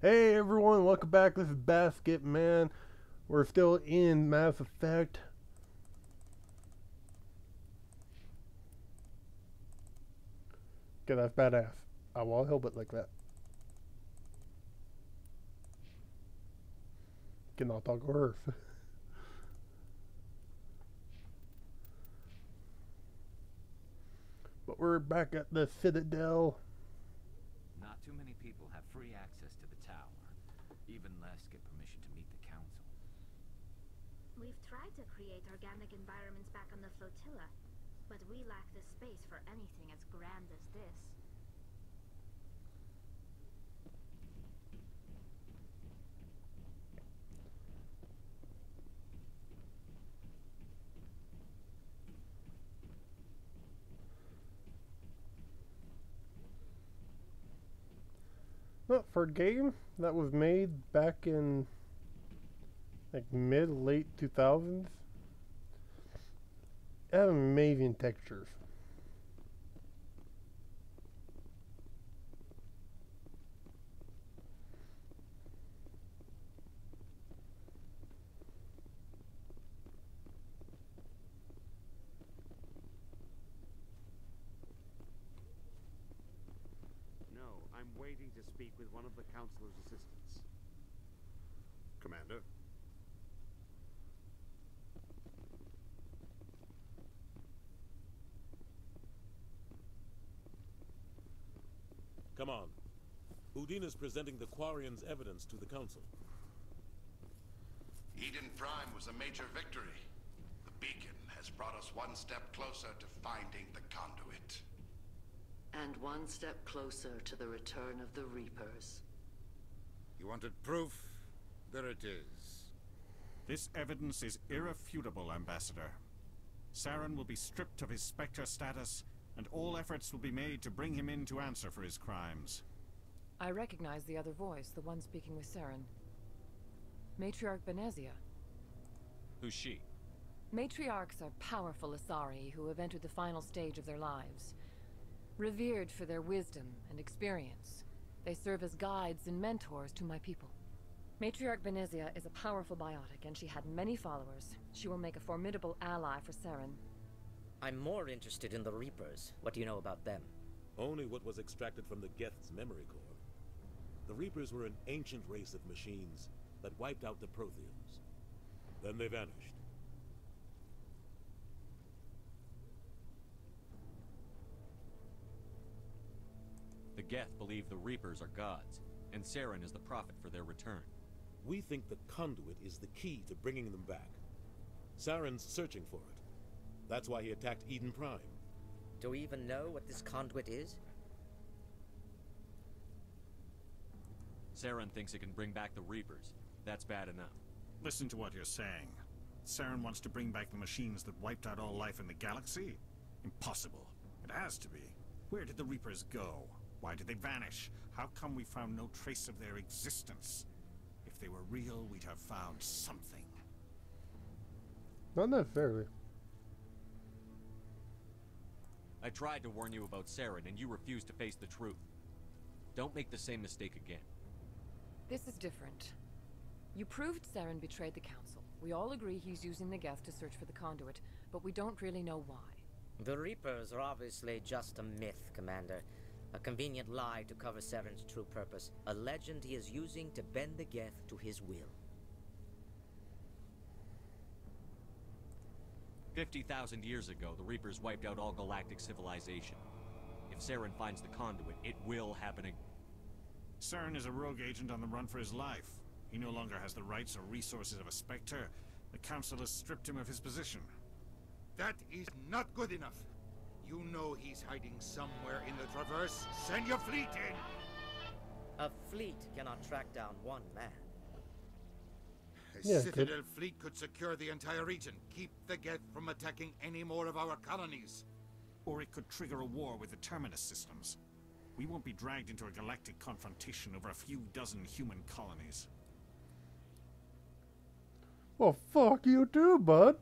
Hey everyone, welcome back. This is Basket Man. We're still in Mass Effect. Okay, that's badass. I will help it like that. Cannot talk Earth. But we're back at the Citadel. Not too many people have free access to the tower. Even less get permission to meet the council. We've tried to create organic environments back on the flotilla, but we lack the space for anything as grand as this. Not for a game that was made back in like mid late 2000s. It had amazing textures. No, I'm waiting to speak with one of the Councilor's assistants. Commander? Come on. Udina's presenting the Quarians' evidence to the Council. Eden Prime was a major victory. The beacon has brought us one step closer to finding the conduit. And one step closer to the return of the Reapers. You wanted proof? There it is. This evidence is irrefutable, Ambassador. Saren will be stripped of his Spectre status, and all efforts will be made to bring him in to answer for his crimes. I recognize the other voice, the one speaking with Saren. Matriarch Benezia. Who's she? Matriarchs are powerful Asari who have entered the final stage of their lives. Revered for their wisdom and experience, they serve as guides and mentors to my people. Matriarch Benezia is a powerful biotic, and she had many followers. She will make a formidable ally for Saren. I'm more interested in the Reapers. What do you know about them? Only what was extracted from the Geth's memory core. The Reapers were an ancient race of machines that wiped out the Protheans. Then they vanished. The Geth believe the Reapers are gods, and Saren is the prophet for their return. We think the conduit is the key to bringing them back. Saren's searching for it. That's why he attacked Eden Prime. Do we even know what this conduit is? Saren thinks it can bring back the Reapers. That's bad enough. Listen to what you're saying. Saren wants to bring back the machines that wiped out all life in the galaxy? Impossible. It has to be. Where did the Reapers go? Why did they vanish? How come we found no trace of their existence? If they were real, we'd have found something. Not necessarily. I tried to warn you about Saren, and you refused to face the truth. Don't make the same mistake again. This is different. You proved Saren betrayed the Council. We all agree he's using the Geth to search for the conduit, but we don't really know why. The Reapers are obviously just a myth, Commander. A convenient lie to cover Saren's true purpose. A legend he is using to bend the Geth to his will. 50,000 years ago, the Reapers wiped out all galactic civilization. If Saren finds the conduit, it will happen again. Saren is a rogue agent on the run for his life. He no longer has the rights or resources of a Spectre. The Council has stripped him of his position. That is not good enough. You know he's hiding somewhere in the Traverse. Send your fleet in! A fleet cannot track down one man. A Citadel fleet could secure the entire region. Keep the Geth from attacking any more of our colonies. Or it could trigger a war with the Terminus systems. We won't be dragged into a galactic confrontation over a few dozen human colonies. Well, fuck you too, bud.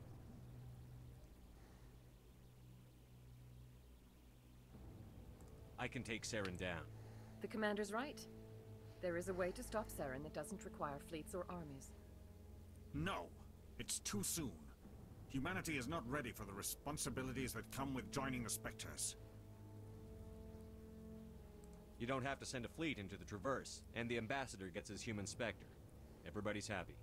I can take Saren down. The commander's right. There is a way to stop Saren that doesn't require fleets or armies. No! It's too soon. Humanity is not ready for the responsibilities that come with joining the Spectres. You don't have to send a fleet into the Traverse, and the Ambassador gets his human Spectre. Everybody's happy.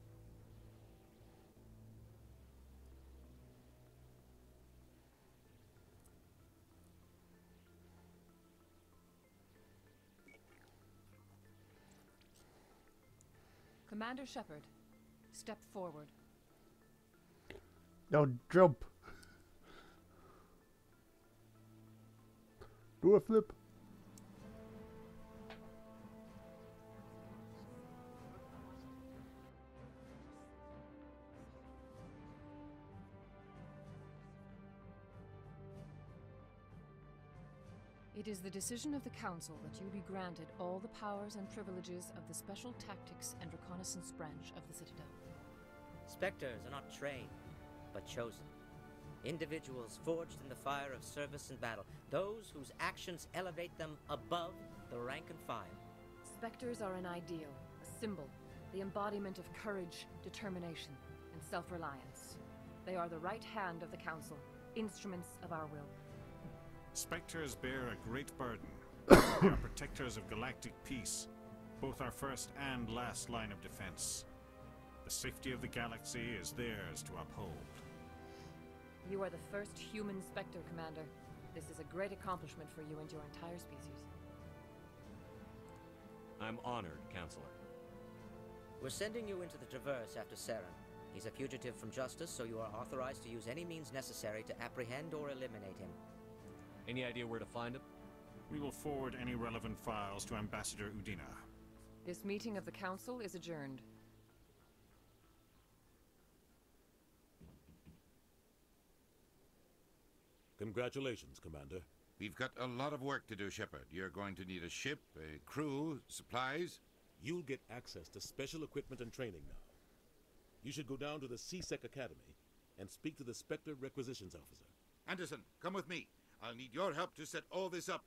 Commander Shepard, step forward. Now jump. Do a flip. It is the decision of the Council that you be granted all the powers and privileges of the Special Tactics and Reconnaissance Branch of the Citadel. Spectres are not trained, but chosen. Individuals forged in the fire of service and battle, those whose actions elevate them above the rank and file. Spectres are an ideal, a symbol, the embodiment of courage, determination, and self-reliance. They are the right hand of the Council, instruments of our will. Spectres bear a great burden. They are protectors of galactic peace, both our first and last line of defense. The safety of the galaxy is theirs to uphold. You are the first human Spectre, Commander. This is a great accomplishment for you and your entire species. I'm honored, Counselor. We're sending you into the Traverse after Saren. He's a fugitive from justice, so you are authorized to use any means necessary to apprehend or eliminate him. Any idea where to find him? We will forward any relevant files to Ambassador Udina. This meeting of the Council is adjourned. Congratulations, Commander. We've got a lot of work to do, Shepard. You're going to need a ship, a crew, supplies. You'll get access to special equipment and training now. You should go down to the C-Sec Academy and speak to the Spectre Requisitions Officer. Anderson, come with me. I'll need your help to set all this up.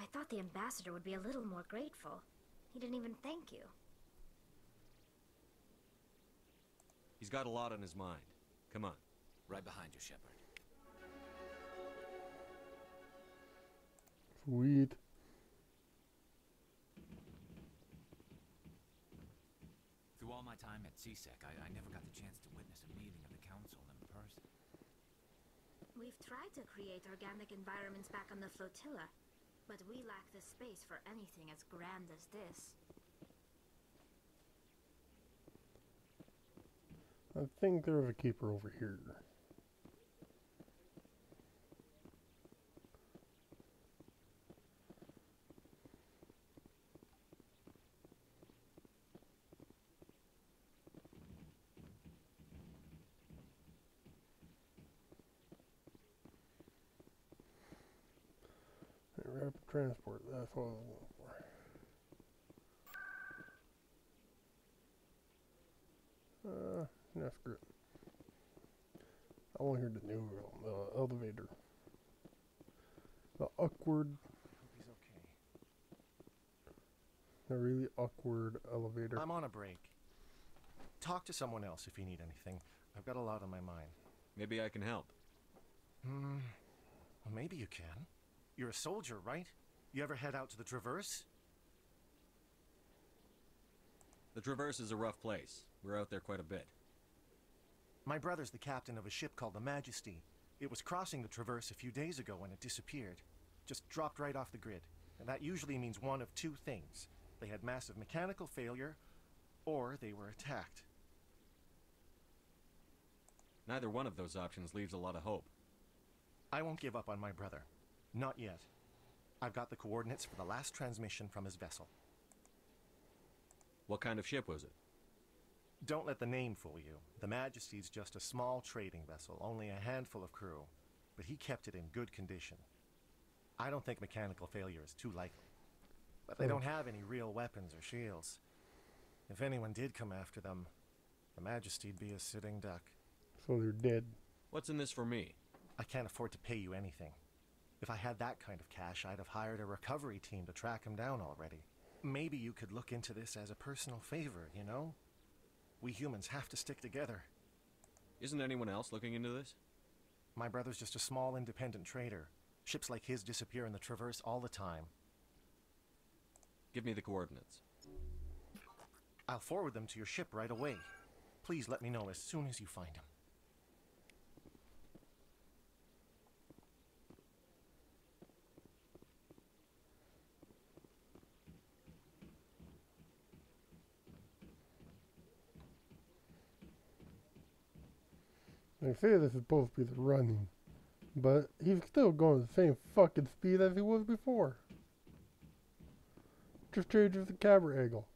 I thought the Ambassador would be a little more grateful. He didn't even thank you. He's got a lot on his mind. Come on. Right behind you, Shepard. Sweet. Through all my time at C-Sec, I never got the chance to witness a meeting of the Council in person. We've tried to create organic environments back on the flotilla, but we lack the space for anything as grand as this. I think there's a keeper over here. Rapid transport, that's what I was looking for. No, screw it. I want to hear the new elevator. The awkward. I hope he's okay. The really awkward elevator. I'm on a break. Talk to someone else if you need anything. I've got a lot on my mind. Maybe I can help. Well, maybe you can. You're a soldier, right? You ever head out to the Traverse? The Traverse is a rough place. We're out there quite a bit. My brother's the captain of a ship called the Majesty. It was crossing the Traverse a few days ago when it disappeared. Just dropped right off the grid. And that usually means one of two things. They had massive mechanical failure, or they were attacked. Neither one of those options leaves a lot of hope. I won't give up on my brother. Not yet. I've got the coordinates for the last transmission from his vessel. What kind of ship was it? Don't let the name fool you. The Majesty's just a small trading vessel, only a handful of crew. But he kept it in good condition. I don't think mechanical failure is too likely. But they don't have any real weapons or shields. If anyone did come after them, the Majesty'd be a sitting duck. So they're dead. What's in this for me? I can't afford to pay you anything. If I had that kind of cash, I'd have hired a recovery team to track him down already. Maybe you could look into this as a personal favor, you know? We humans have to stick together. Isn't anyone else looking into this? My brother's just a small independent trader. Ships like his disappear in the Traverse all the time. Give me the coordinates. I'll forward them to your ship right away. Please let me know as soon as you find him. They say this is supposed to be the running, but he's still going the same fucking speed as he was before. Just changes the camera angle.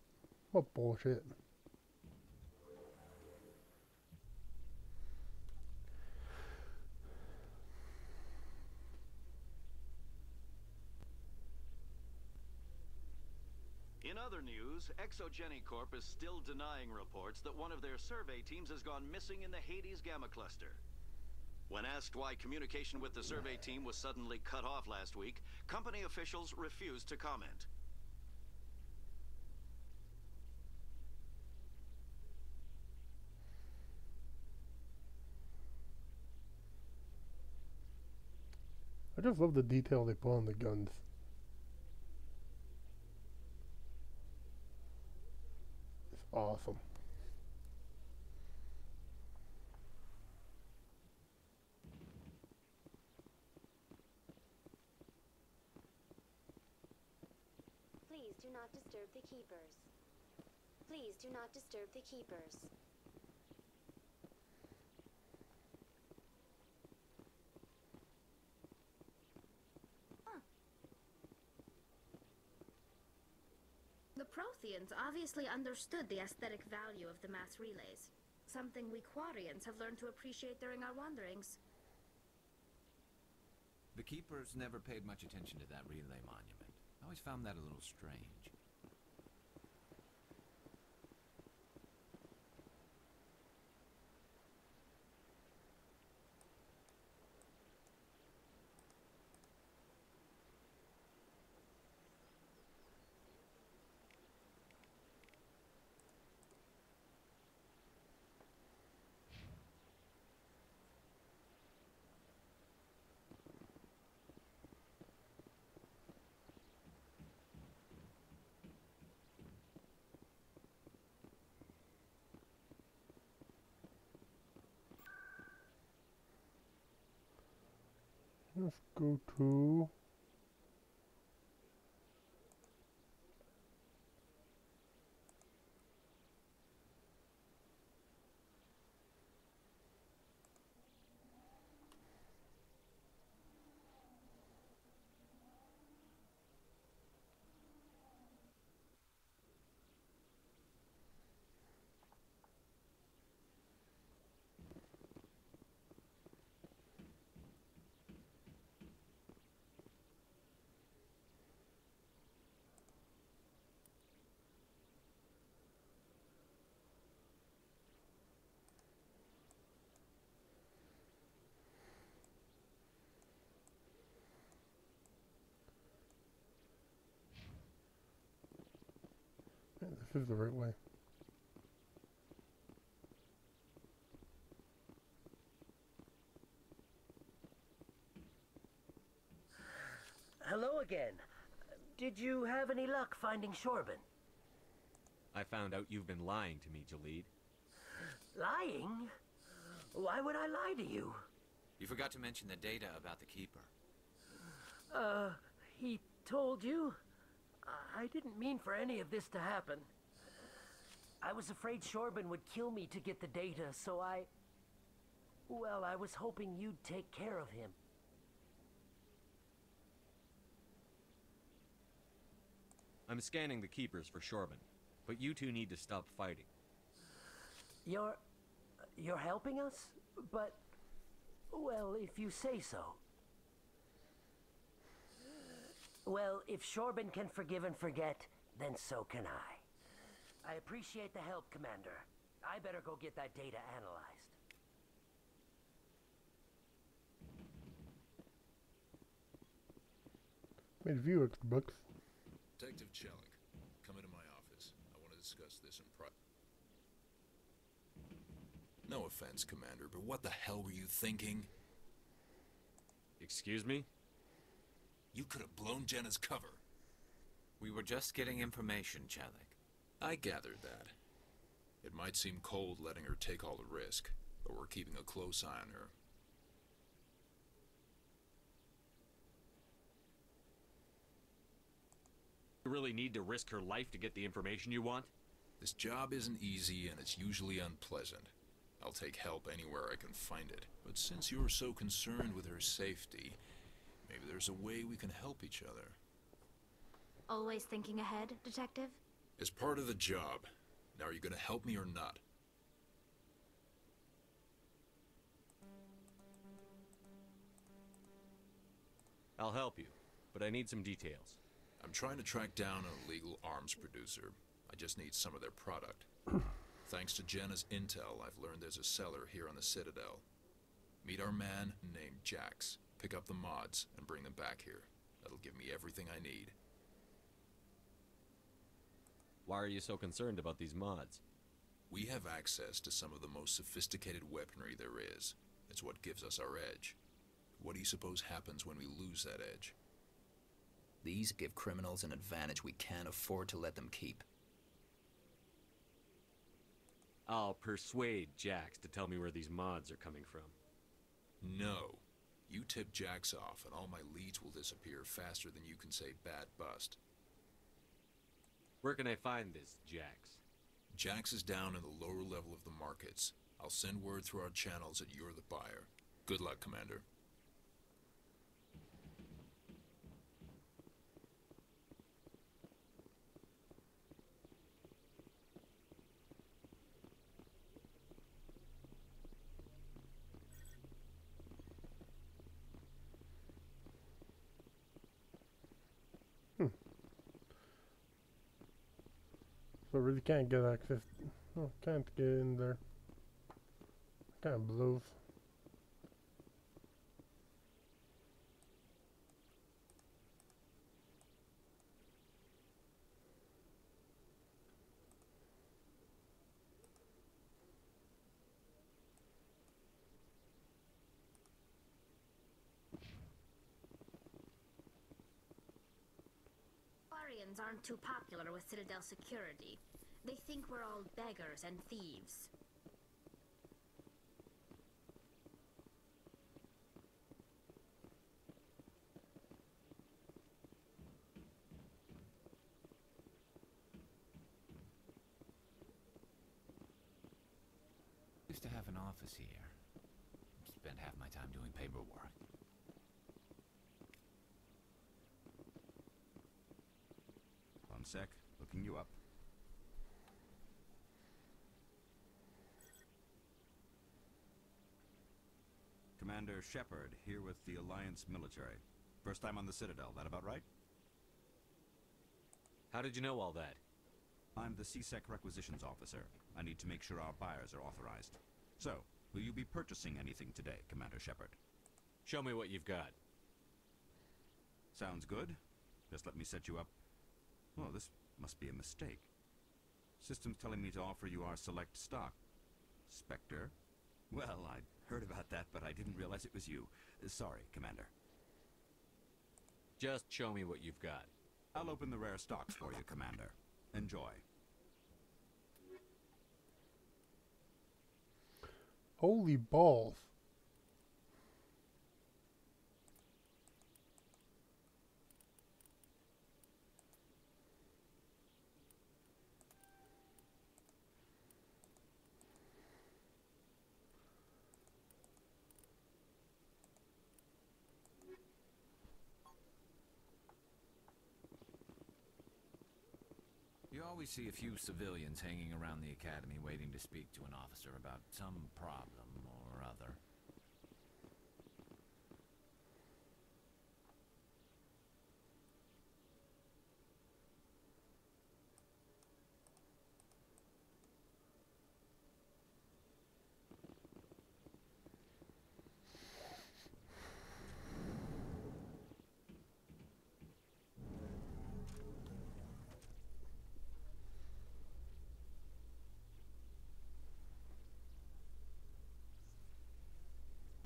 What bullshit. In other news, Exogeny Corp is still denying reports that one of their survey teams has gone missing in the Hades Gamma Cluster. When asked why communication with the survey team was suddenly cut off last week, company officials refused to comment. I just love the detail they put on the guns. It's awesome. Please do not disturb the keepers. Please do not disturb the keepers. The Protheans obviously understood the aesthetic value of the mass relays, something we Quarians have learned to appreciate during our wanderings. The Keepers never paid much attention to that relay monument. I always found that a little strange. Let's go to... Yeah, this is the right way. Hello again. Did you have any luck finding Shorben? I found out you've been lying to me, Jalid. Lying? Why would I lie to you? You forgot to mention the data about the Keeper. He told you? I didn't mean for any of this to happen. I was afraid Shorben would kill me to get the data, so well, I was hoping you'd take care of him. I'm scanning the Keepers for Shorben, but you two need to stop fighting. You're helping us? But, well, if you say so. Well, if Shorben can forgive and forget, then so can I. I appreciate the help, Commander. I better go get that data analyzed. Made a few extra bucks. Detective Chelik, come into my office. I want to discuss this in private. No offense, Commander, but what the hell were you thinking? Excuse me? You could have blown Jenna's cover. We were just getting information, Chelik. I gathered that. It might seem cold letting her take all the risk, but we're keeping a close eye on her. You really need to risk her life to get the information you want? This job isn't easy and it's usually unpleasant. I'll take help anywhere I can find it. But since you're so concerned with her safety, maybe there's a way we can help each other. Always thinking ahead, Detective? It's part of the job. Now are you gonna help me or not? I'll help you, but I need some details. I'm trying to track down an illegal arms producer. I just need some of their product. Thanks to Jenna's intel, I've learned there's a seller here on the Citadel. Meet our man named Jax. Pick up the mods and bring them back here. That'll give me everything I need. Why are you so concerned about these mods? We have access to some of the most sophisticated weaponry there is. It's what gives us our edge. What do you suppose happens when we lose that edge? These give criminals an advantage we can't afford to let them keep. I'll persuade Jax to tell me where these mods are coming from. No. You tip Jax off and all my leads will disappear faster than you can say bad bust. Where can I find this Jax? Jax is down in the lower level of the markets. I'll send word through our channels that you're the buyer. Good luck, Commander. So I really can't get access. Oh, can't get in there. Kind of blows. Quarians aren't too popular with Citadel security. They think we're all beggars and thieves. Used to have an office here. Spent half my time doing paperwork. One sec, looking you up. Commander Shepard, here with the Alliance military. First time on the Citadel, that about right? How did you know all that? I'm the CSEC requisitions officer. I need to make sure our buyers are authorized. So, will you be purchasing anything today, Commander Shepard? Show me what you've got. Sounds good. Just let me set you up. Oh, this must be a mistake. System's telling me to offer you our select stock. Spectre? Well, I'd heard about that, but I didn't realize it was you. Sorry, Commander. Just show me what you've got. I'll open the rare stocks for you, Commander. Enjoy. Holy balls. You always see a few civilians hanging around the academy waiting to speak to an officer about some problem or other.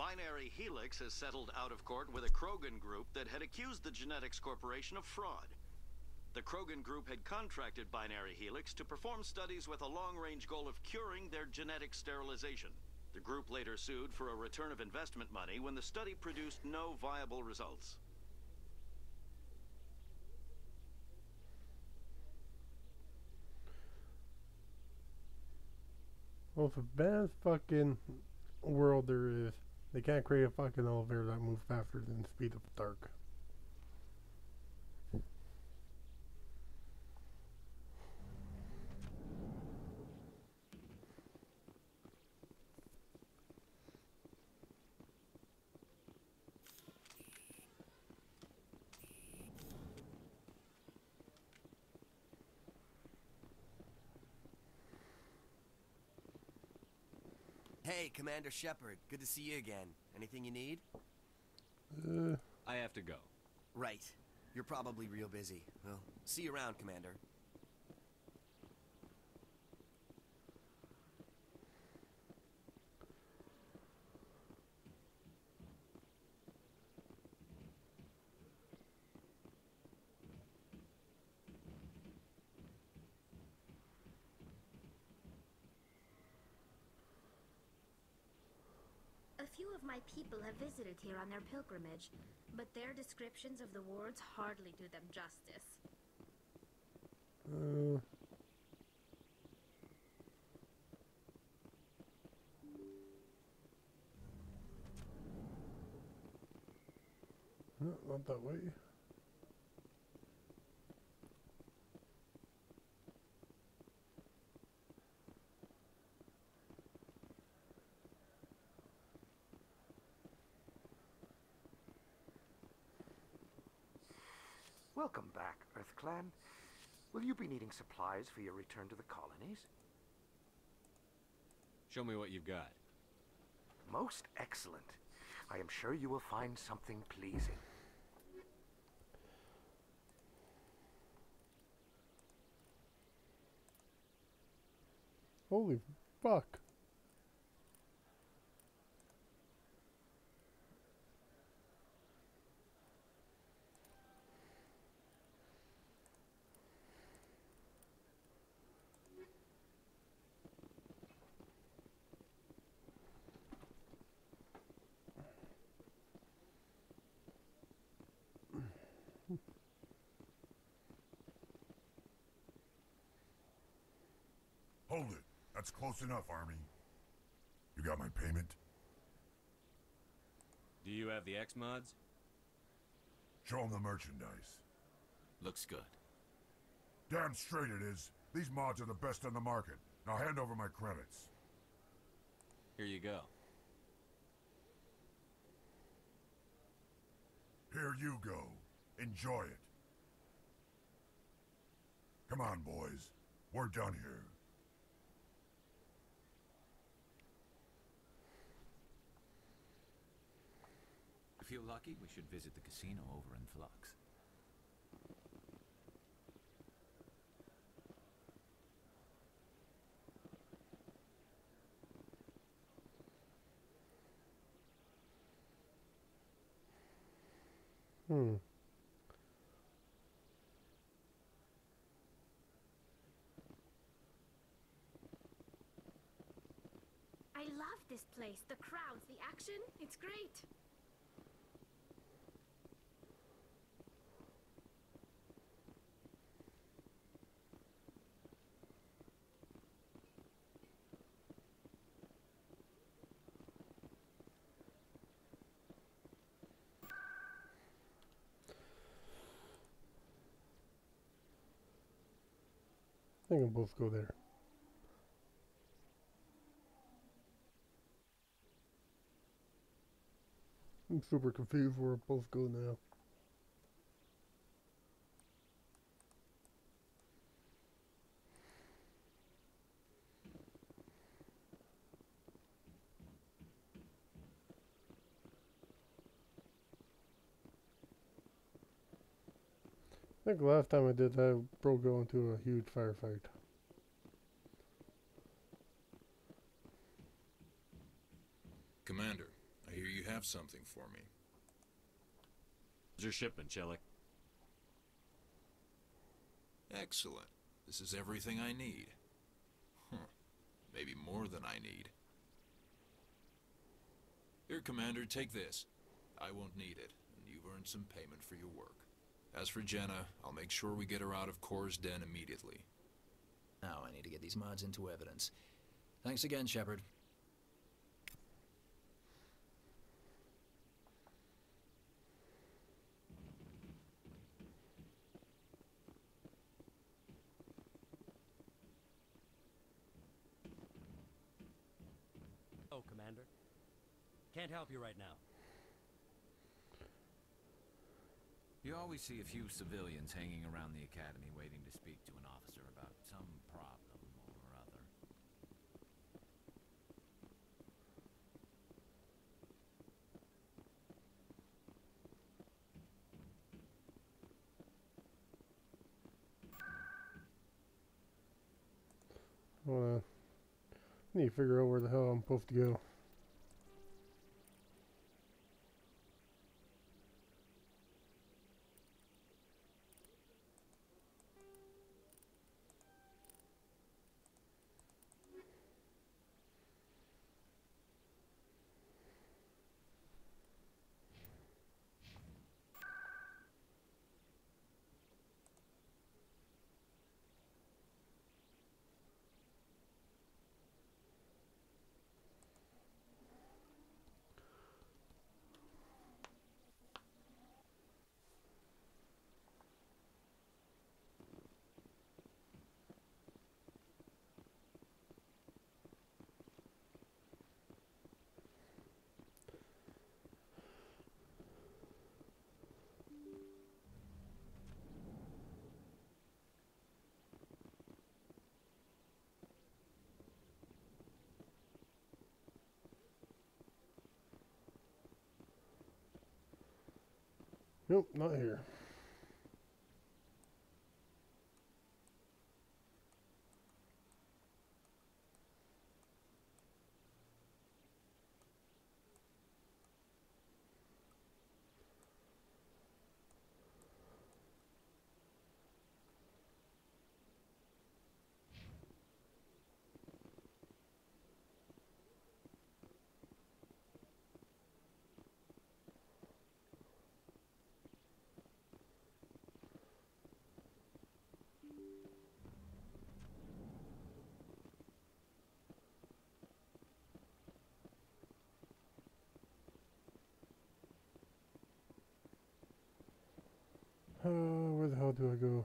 Binary Helix has settled out of court with a Krogan group that had accused the Genetics Corporation of fraud. The Krogan group had contracted Binary Helix to perform studies with a long-range goal of curing their genetic sterilization. The group later sued for a return of investment money when the study produced no viable results. Well, the best fucking world there is, they can't create a fucking elevator that moves faster than the speed of dark. Hey, Commander Shepard. Good to see you again. Anything you need? I have to go. Right. You're probably real busy. Well, see you around, Commander. A few of my people have visited here on their pilgrimage, but their descriptions of the wards hardly do them justice. No, not that way. Welcome back, EarthClan. Will you be needing supplies for your return to the colonies? Show me what you've got. Most excellent. I am sure you will find something pleasing. Holy fuck. Hold it. That's close enough, Army. You got my payment? Do you have the X-Mods? Show them the merchandise. Looks good. Damn straight it is. These mods are the best on the market. Now hand over my credits. Here you go. Here you go. Enjoy it. Come on, boys. We're done here. If you're lucky, we should visit the casino over in Flux. I love this place. The crowds, the action, it's great. I think we'll both go there. I'm super confused where we'll both go now. I think last time I did that, I broke out into a huge firefight. Commander, I hear you something for me. Here's your shipment, Chelik. Excellent. This is everything I need. Maybe more than I need. Here, Commander, take this. I won't need it, and you've earned some payment for your work. As for Jenna, I'll make sure we get her out of Kor's den immediately. Now I need to get these mods into evidence. Thanks again, Shepard. Oh, Commander. Can't help you right now. You always see a few civilians hanging around the academy waiting to speak to an officer about some problem or other. Hold on. I need to figure out where the hell I'm supposed to go. Nope, not here. Where the hell do I go?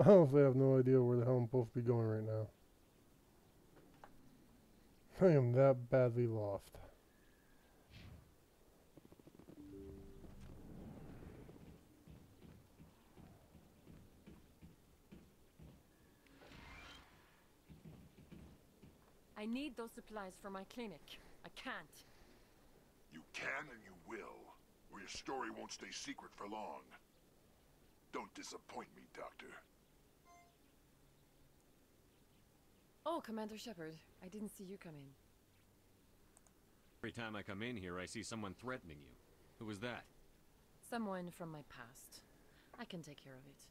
I honestly have no idea where the hell I'm supposed to be going right now. I am that badly lost. I need those supplies for my clinic. I can't. You can and you will, or your story won't stay secret for long. Don't disappoint me, Doctor. Oh, Commander Shepard. I didn't see you come in. Every time I come in here, I see someone threatening you. Who was that? Someone from my past. I can take care of it.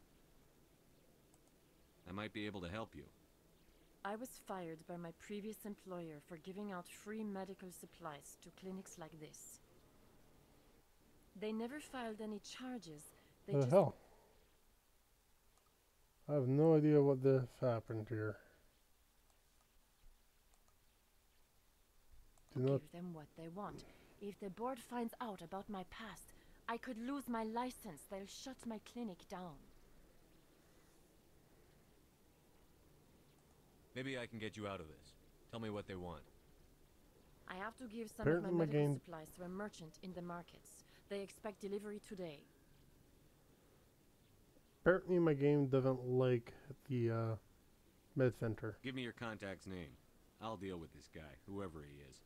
I might be able to help you. I was fired by my previous employer for giving out free medical supplies to clinics like this. They never filed any charges. They What the just... hell? I have no idea what this happened here. Give them what they want. If the board finds out about my past, I could lose my license. They'll shut my clinic down. Maybe I can get you out of this. Tell me what they want. I have to give some Apparently of my my medical game- supplies to a merchant in the markets. They expect delivery today. Apparently my game doesn't like the med center. Give me your contact's name. I'll deal with this guy, whoever he is.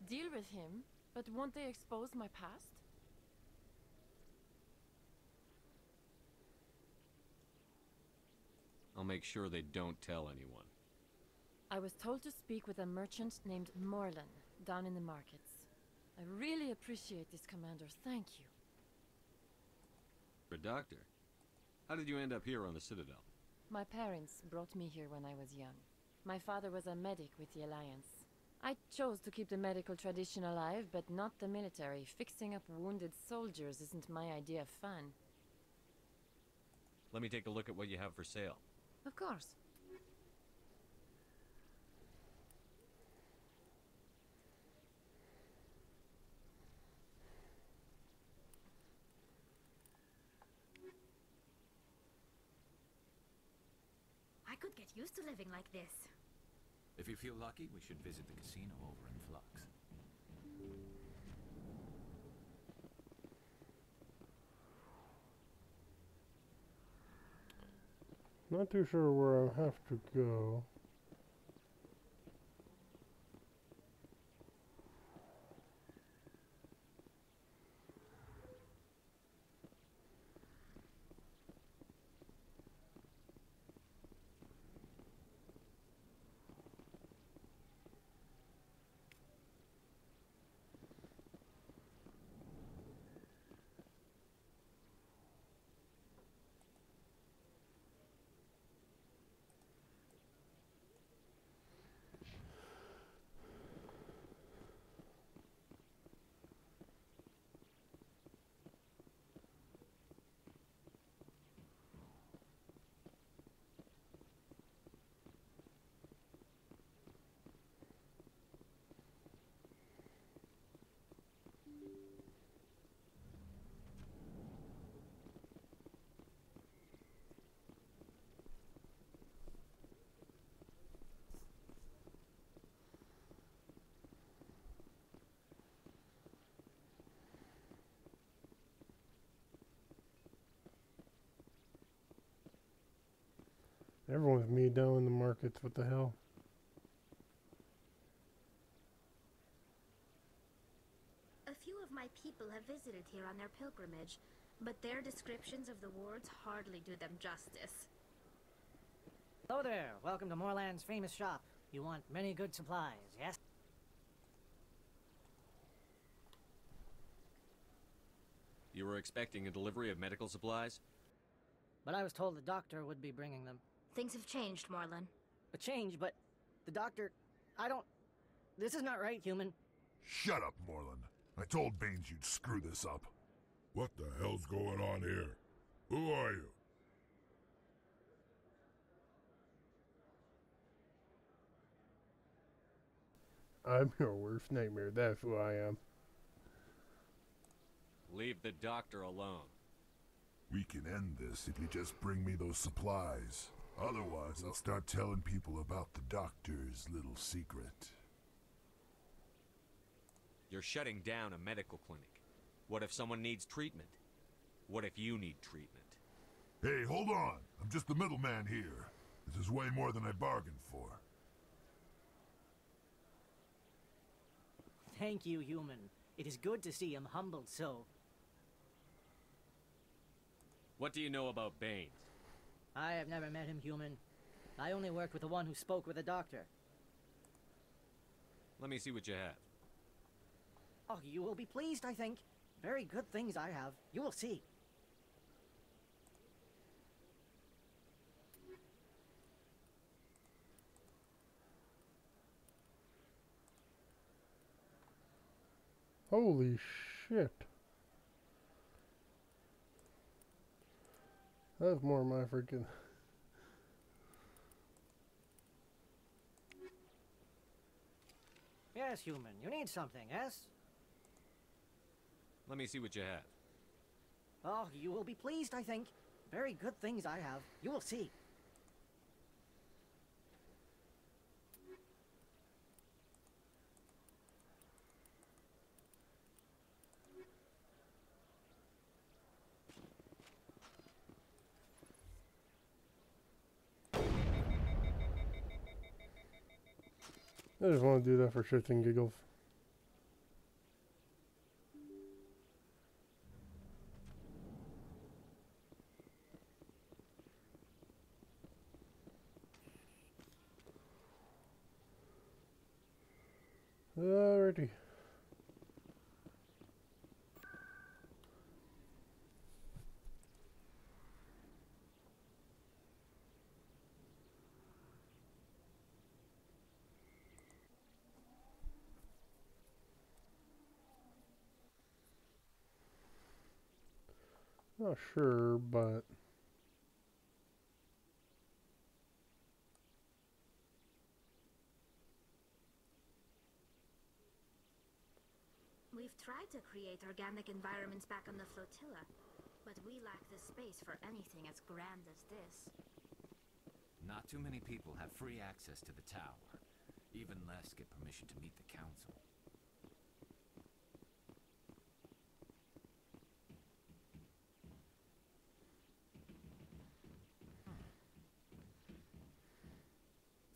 Deal with him, but won't they expose my past? I'll make sure they don't tell anyone. I was told to speak with a merchant named Morlan down in the markets. I really appreciate this, Commander. Thank you. For a doctor? How did you end up here on the Citadel? My parents brought me here when I was young. My father was a medic with the Alliance. I chose to keep the medical tradition alive, but not the military. Fixing up wounded soldiers isn't my idea of fun. Let me take a look at what you have for sale. Of course. I could get used to living like this. If you feel lucky, we should visit the casino over in Flux. Not too sure where I have to go. Everyone's me down in the markets. What the hell? A few of my people have visited here on their pilgrimage, but their descriptions of the wards hardly do them justice. Hello there. Welcome to Morland's famous shop. You want many good supplies, yes? You were expecting a delivery of medical supplies? But I was told the doctor would be bringing them. Things have changed, Morlan. A change, but the doctor... I don't... This is not right, human. Shut up, Morlan. I told Baines you'd screw this up. What the hell's going on here? Who are you? I'm your worst nightmare. That's who I am. Leave the doctor alone. We can end this if you just bring me those supplies. Otherwise, I'll start telling people about the doctor's little secret. You're shutting down a medical clinic. What if someone needs treatment? What if you need treatment? Hey, hold on. I'm just the middleman here. This is way more than I bargained for. Thank you, human. It is good to see him humbled so. What do you know about Baines? I have never met him, human. I only worked with the one who spoke with the doctor. Let me see what you have. Oh, you will be pleased, I think. Very good things I have. You will see. Holy shit. That's more of my freaking... Yes, human. You need something, yes? Let me see what you have. Oh, you will be pleased, I think. Very good things I have. You will see. I just want to do that for shits and giggles. Alrighty. Not sure, but We've tried to create organic environments back on the flotilla, but we lack the space for anything as grand as this. Not too many people have free access to the tower. Even less get permission to meet the council.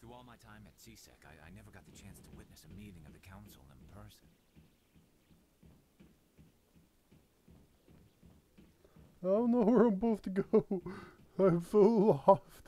Through all my time at CSEC, I never got the chance to witness a meeting of the council in person. I don't know where I'm supposed to go. I'm so lost.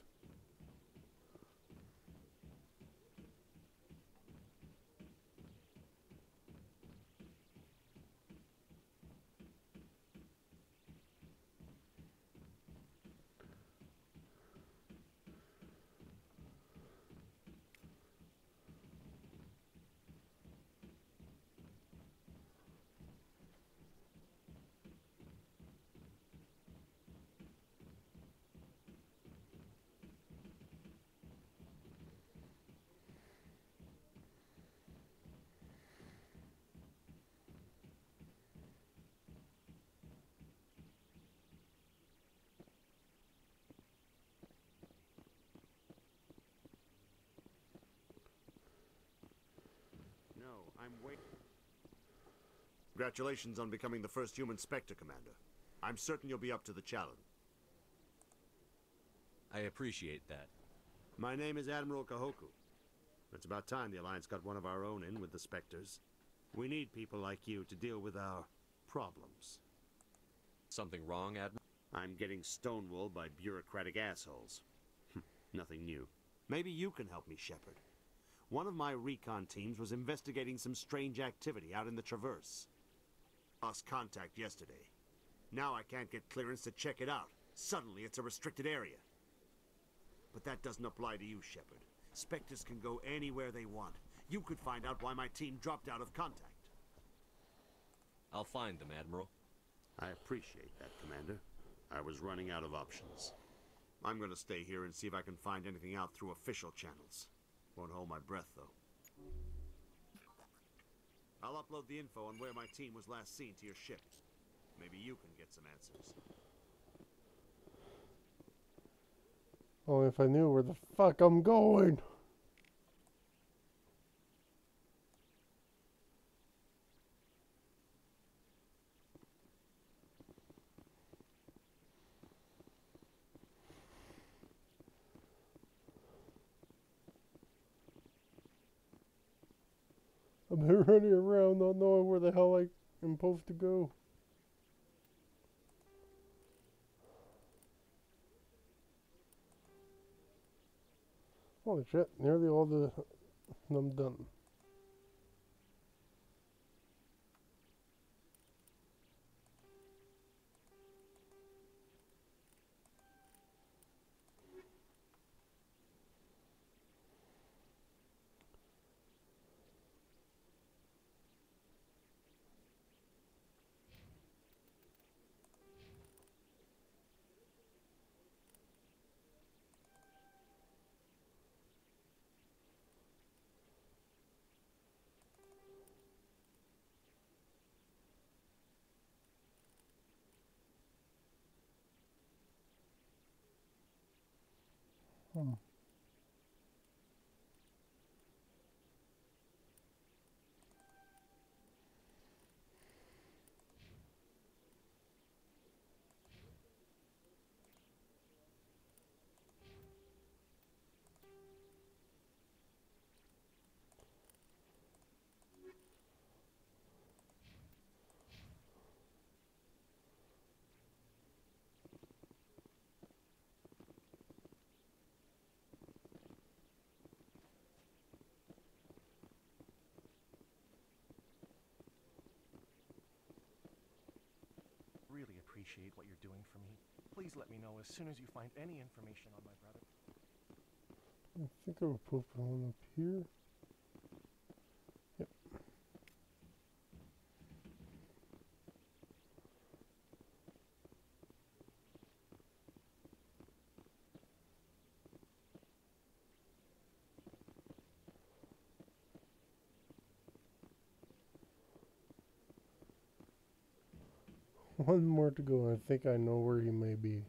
I'm waiting. Congratulations on becoming the first human Spectre, Commander. I'm certain you'll be up to the challenge. I appreciate that. My name is Admiral Kahoku. It's about time the Alliance got one of our own in with the Spectres. We need people like you to deal with our problems. Something wrong, Admiral? I'm getting stonewalled by bureaucratic assholes. Nothing new. Maybe you can help me, Shepard. One of my recon teams was investigating some strange activity out in the Traverse. Lost contact yesterday. Now I can't get clearance to check it out. Suddenly it's a restricted area. But that doesn't apply to you, Shepard. Spectres can go anywhere they want. You could find out why my team dropped out of contact. I'll find them, Admiral. I appreciate that, Commander. I was running out of options. I'm gonna stay here and see if I can find anything out through official channels. Won't hold my breath, though. I'll upload the info on where my team was last seen to your ship. Maybe you can get some answers. Only if I knew where the fuck I'm going. I've been running around not knowing where the hell I am supposed to go. Holy shit, nearly all I'm done. Hmm. Really appreciate what you're doing for me. Please let me know as soon as you find any information on my brother. I think I will put one up here. Yep. One more to go. I think I know where he may be.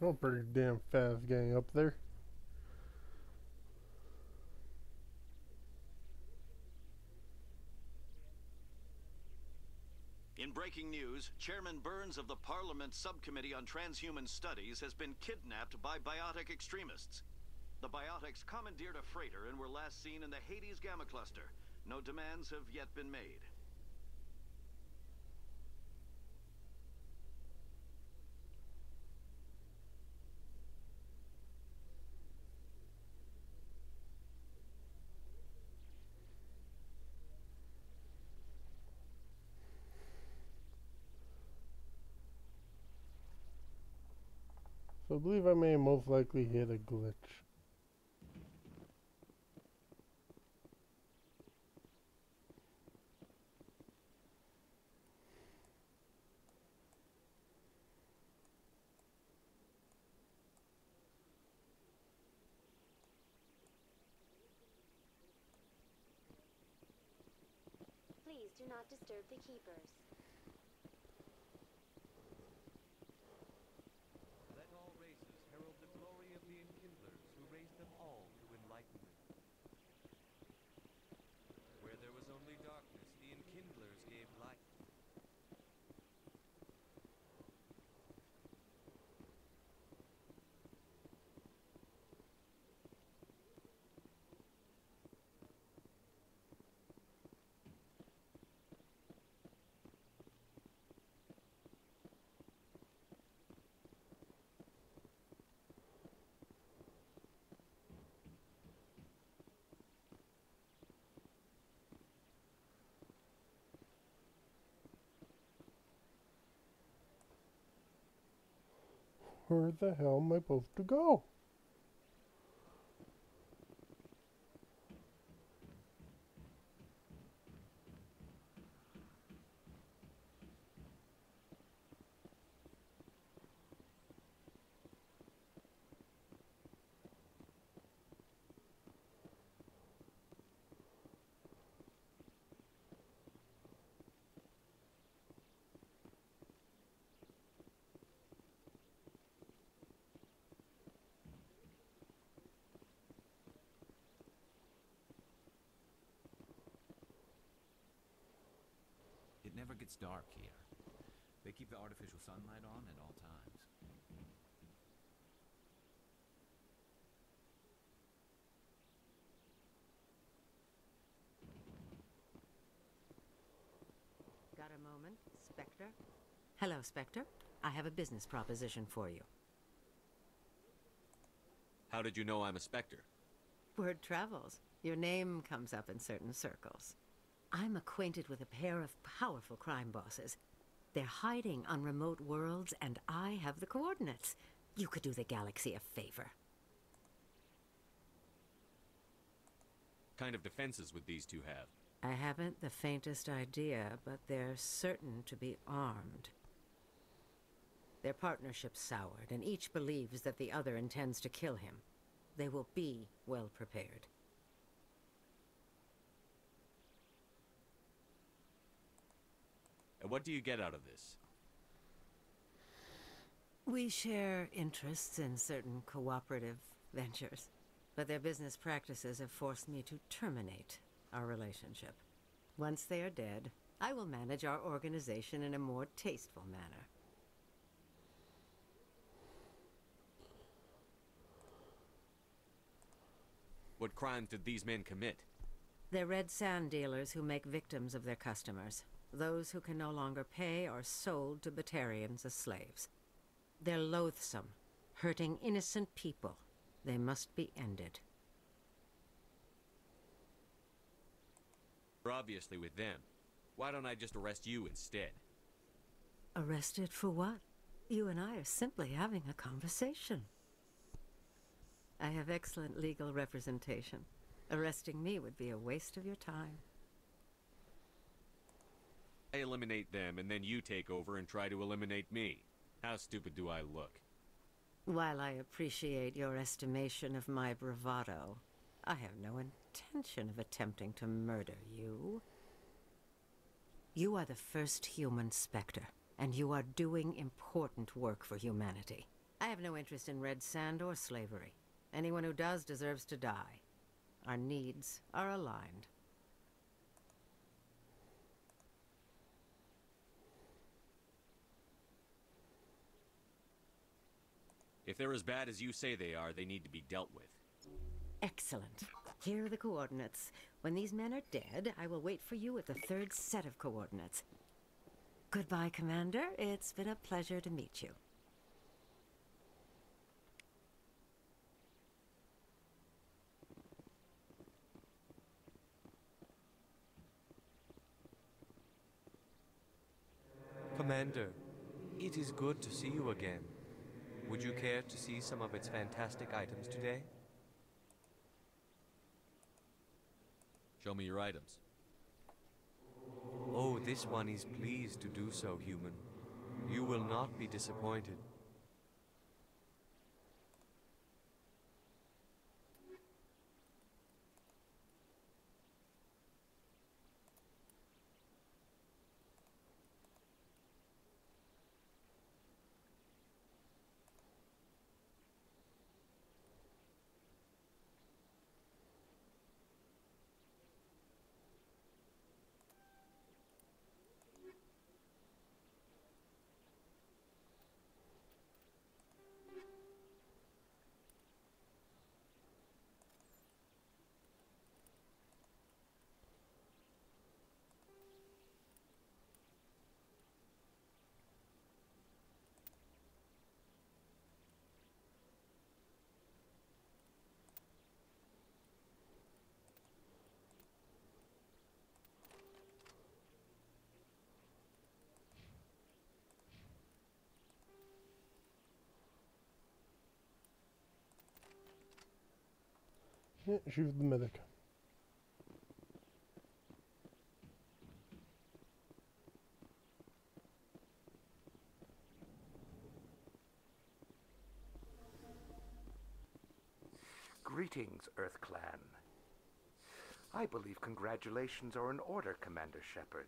Oh, pretty damn fast getting up there. In breaking news, Chairman Burns of the Parliament Subcommittee on Transhuman Studies has been kidnapped by biotic extremists. The biotics commandeered a freighter and were last seen in the Hades Gamma Cluster. No demands have yet been made. So I believe I may most likely hit a glitch. Please do not disturb the keepers. Let all races herald the glory of the Enkindlers who raised them all to enlightenment. Where there was only darkness, the Enkindlers gave light. Where the hell am I supposed to go? It never gets dark here. They keep the artificial sunlight on at all times. Got a moment, Spectre? Hello, Spectre. I have a business proposition for you. How did you know I'm a Spectre? Word travels. Your name comes up in certain circles. I'm acquainted with a pair of powerful crime bosses. They're hiding on remote worlds, and I have the coordinates. You could do the galaxy a favor. Kind of defenses would these two have? I haven't the faintest idea, but they're certain to be armed. Their partnership's soured, and each believes that the other intends to kill him. They will be well prepared. And what do you get out of this? We share interests in certain cooperative ventures, but their business practices have forced me to terminate our relationship. Once they are dead, I will manage our organization in a more tasteful manner. What crimes did these men commit? They're red sand dealers who make victims of their customers. Those who can no longer pay are sold to Batarians as slaves. They're loathsome, hurting innocent people. They must be ended. You're obviously with them. Why don't I just arrest you instead? Arrested for what? You and I are simply having a conversation. I have excellent legal representation. Arresting me would be a waste of your time. I eliminate them, and then you take over and try to eliminate me. How stupid do I look? While I appreciate your estimation of my bravado, I have no intention of attempting to murder you. You are the first human Spectre, and you are doing important work for humanity. I have no interest in red sand or slavery. Anyone who does deserves to die. Our needs are aligned. If they're as bad as you say they are, they need to be dealt with. Excellent. Here are the coordinates. When these men are dead, I will wait for you at the third set of coordinates. Goodbye, Commander. It's been a pleasure to meet you. Commander, it is good to see you again. Would you care to see some of its fantastic items today? Show me your items. Oh, this one is pleased to do so, human. You will not be disappointed. Yeah, she was the medic. Greetings, Earth Clan. I believe congratulations are in order, Commander Shepard.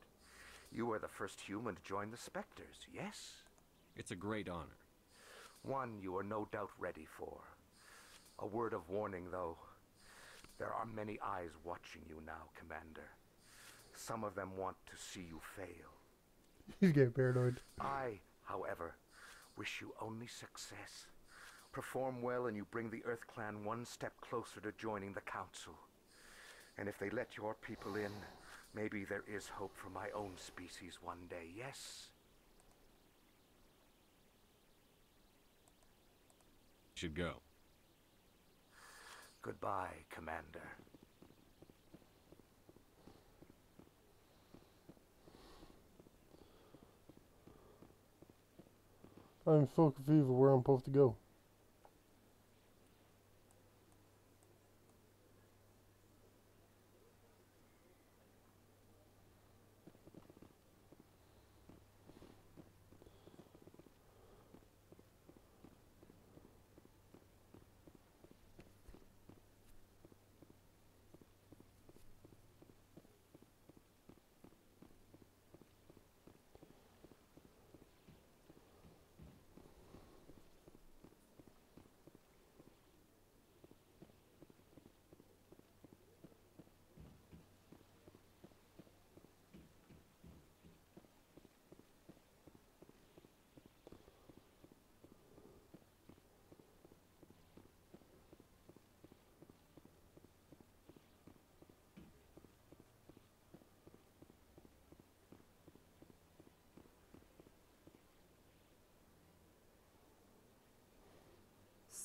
You are the first human to join the Spectres, yes? It's a great honor. One you are no doubt ready for. A word of warning, though. There are many eyes watching you now, Commander. Some of them want to see you fail. He's getting paranoid. I, however, wish you only success. Perform well and you bring the Earth Clan one step closer to joining the Council. And if they let your people in, maybe there is hope for my own species one day, yes? Should go. Goodbye, Commander. I'm so confused where I'm supposed to go.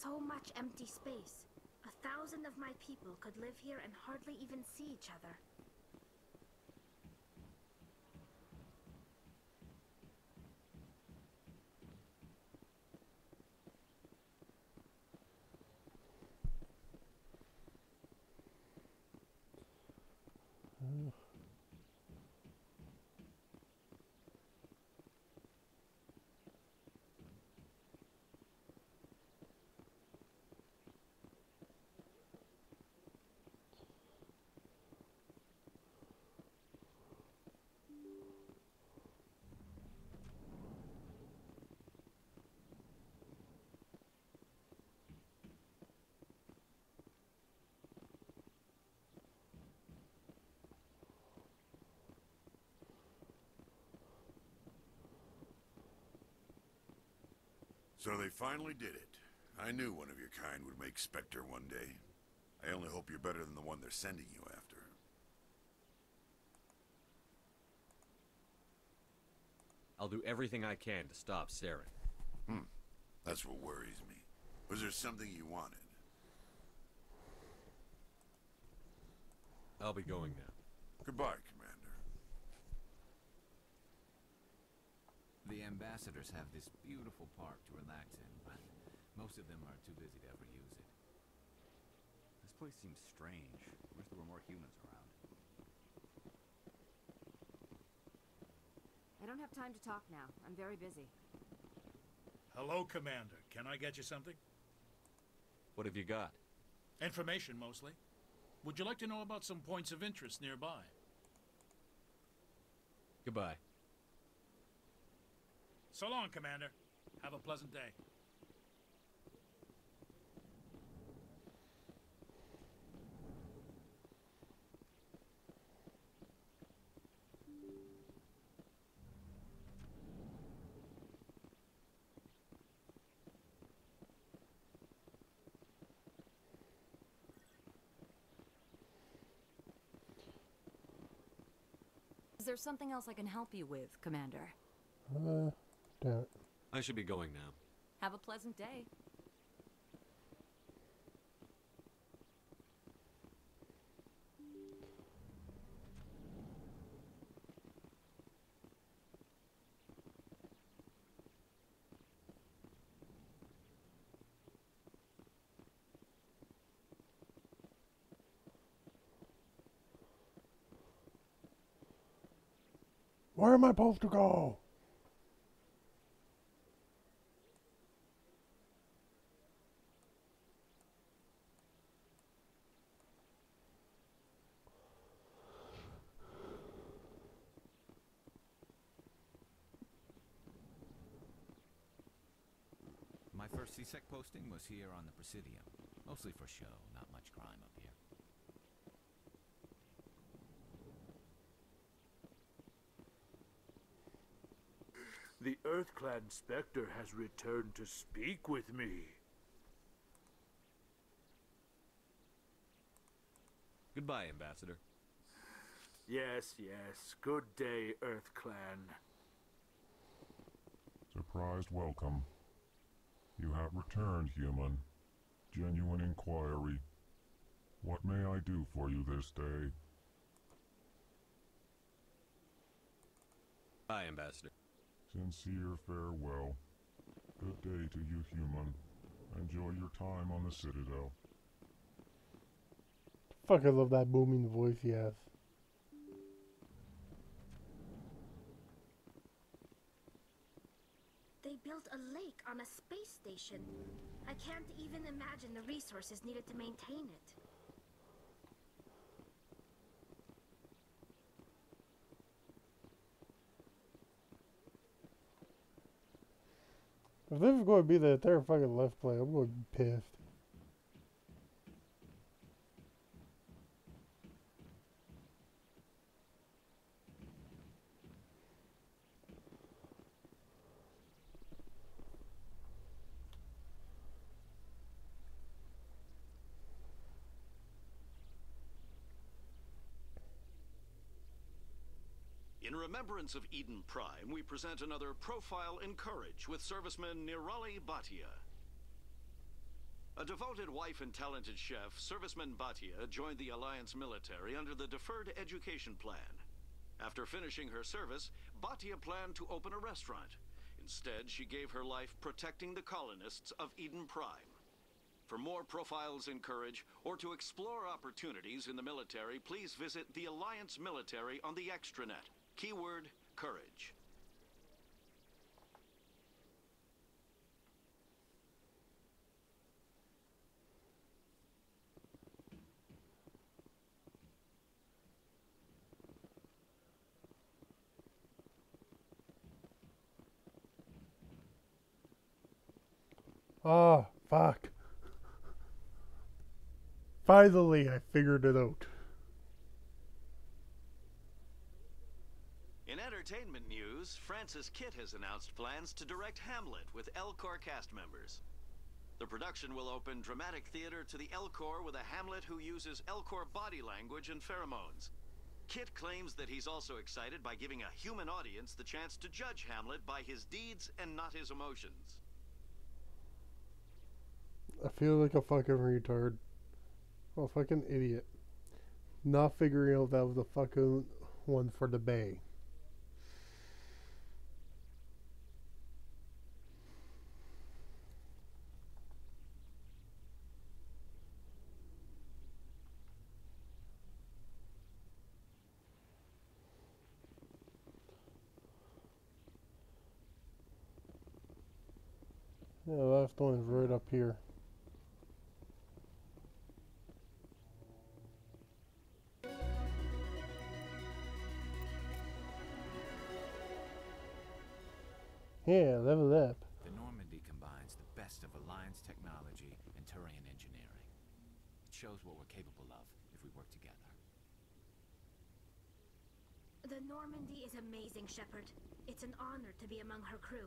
So much empty space. 1,000 of my people could live here and hardly even see each other. So they finally did it. I knew one of your kind would make Spectre one day. I only hope you're better than the one they're sending you after. I'll do everything I can to stop Saren. That's what worries me. Was there something you wanted? I'll be going now. Goodbye, Commander. The ambassadors have this beautiful park to relax in, but most of them are too busy to ever use it. This place seems strange. I wish there were more humans around. I don't have time to talk now. I'm very busy. Hello, Commander. Can I get you something? What have you got? Information, mostly. Would you like to know about some points of interest nearby? Goodbye. So long, Commander. Have a pleasant day. Is there something else I can help you with, Commander? Damn it. I should be going now. Have a pleasant day. Where am I supposed to go? My first CSEC posting was here on the Presidium. Mostly for show, not much crime up here. The EarthClan Spectre has returned to speak with me. Goodbye, Ambassador. Yes, yes. Good day, EarthClan. Surprised welcome. You have returned, human. Genuine inquiry. What may I do for you this day? Bye, Ambassador. Sincere farewell. Good day to you, human. Enjoy your time on the Citadel. Fuck, I love that booming voice he has. They built a lake on a space station. I can't even imagine the resources needed to maintain it. If this is going to be the entire fucking Let's Play, I'm going to be pissed. In remembrance of Eden Prime, we present another Profile in Courage with serviceman Nirali Bhatia. A devoted wife and talented chef, Serviceman Bhatia joined the Alliance military under the Deferred Education Plan. After finishing her service, Bhatia planned to open a restaurant. Instead, she gave her life protecting the colonists of Eden Prime. For more profiles in courage, or to explore opportunities in the military, please visit the Alliance Military on the extranet. Keyword, courage. Oh, fuck. Finally, I figured it out. In entertainment news, Francis Kitt has announced plans to direct Hamlet with Elcor cast members. The production will open dramatic theater to the Elcor with a Hamlet who uses Elcor body language and pheromones. Kitt claims that he's also excited by giving a human audience the chance to judge Hamlet by his deeds and not his emotions. I feel like a fucking retard. A fucking idiot. Not figuring out that was the fucking one for the bay. Yeah, the last one is right up here. Yeah, level up. The Normandy combines the best of Alliance technology and Turian engineering. It shows what we're capable of if we work together. The Normandy is amazing, Shepard. It's an honor to be among her crew.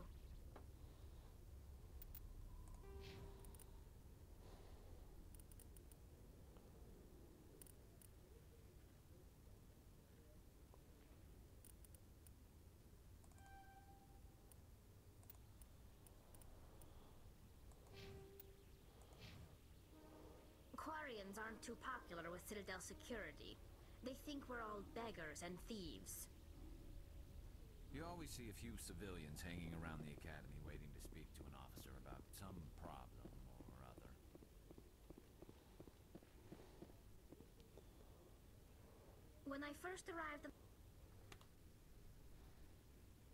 Quarians aren't too popular with Citadel security. They think we're all beggars and thieves. You always see a few civilians hanging around the academy waiting to speak to an officer about some problem or other. When I first arrived...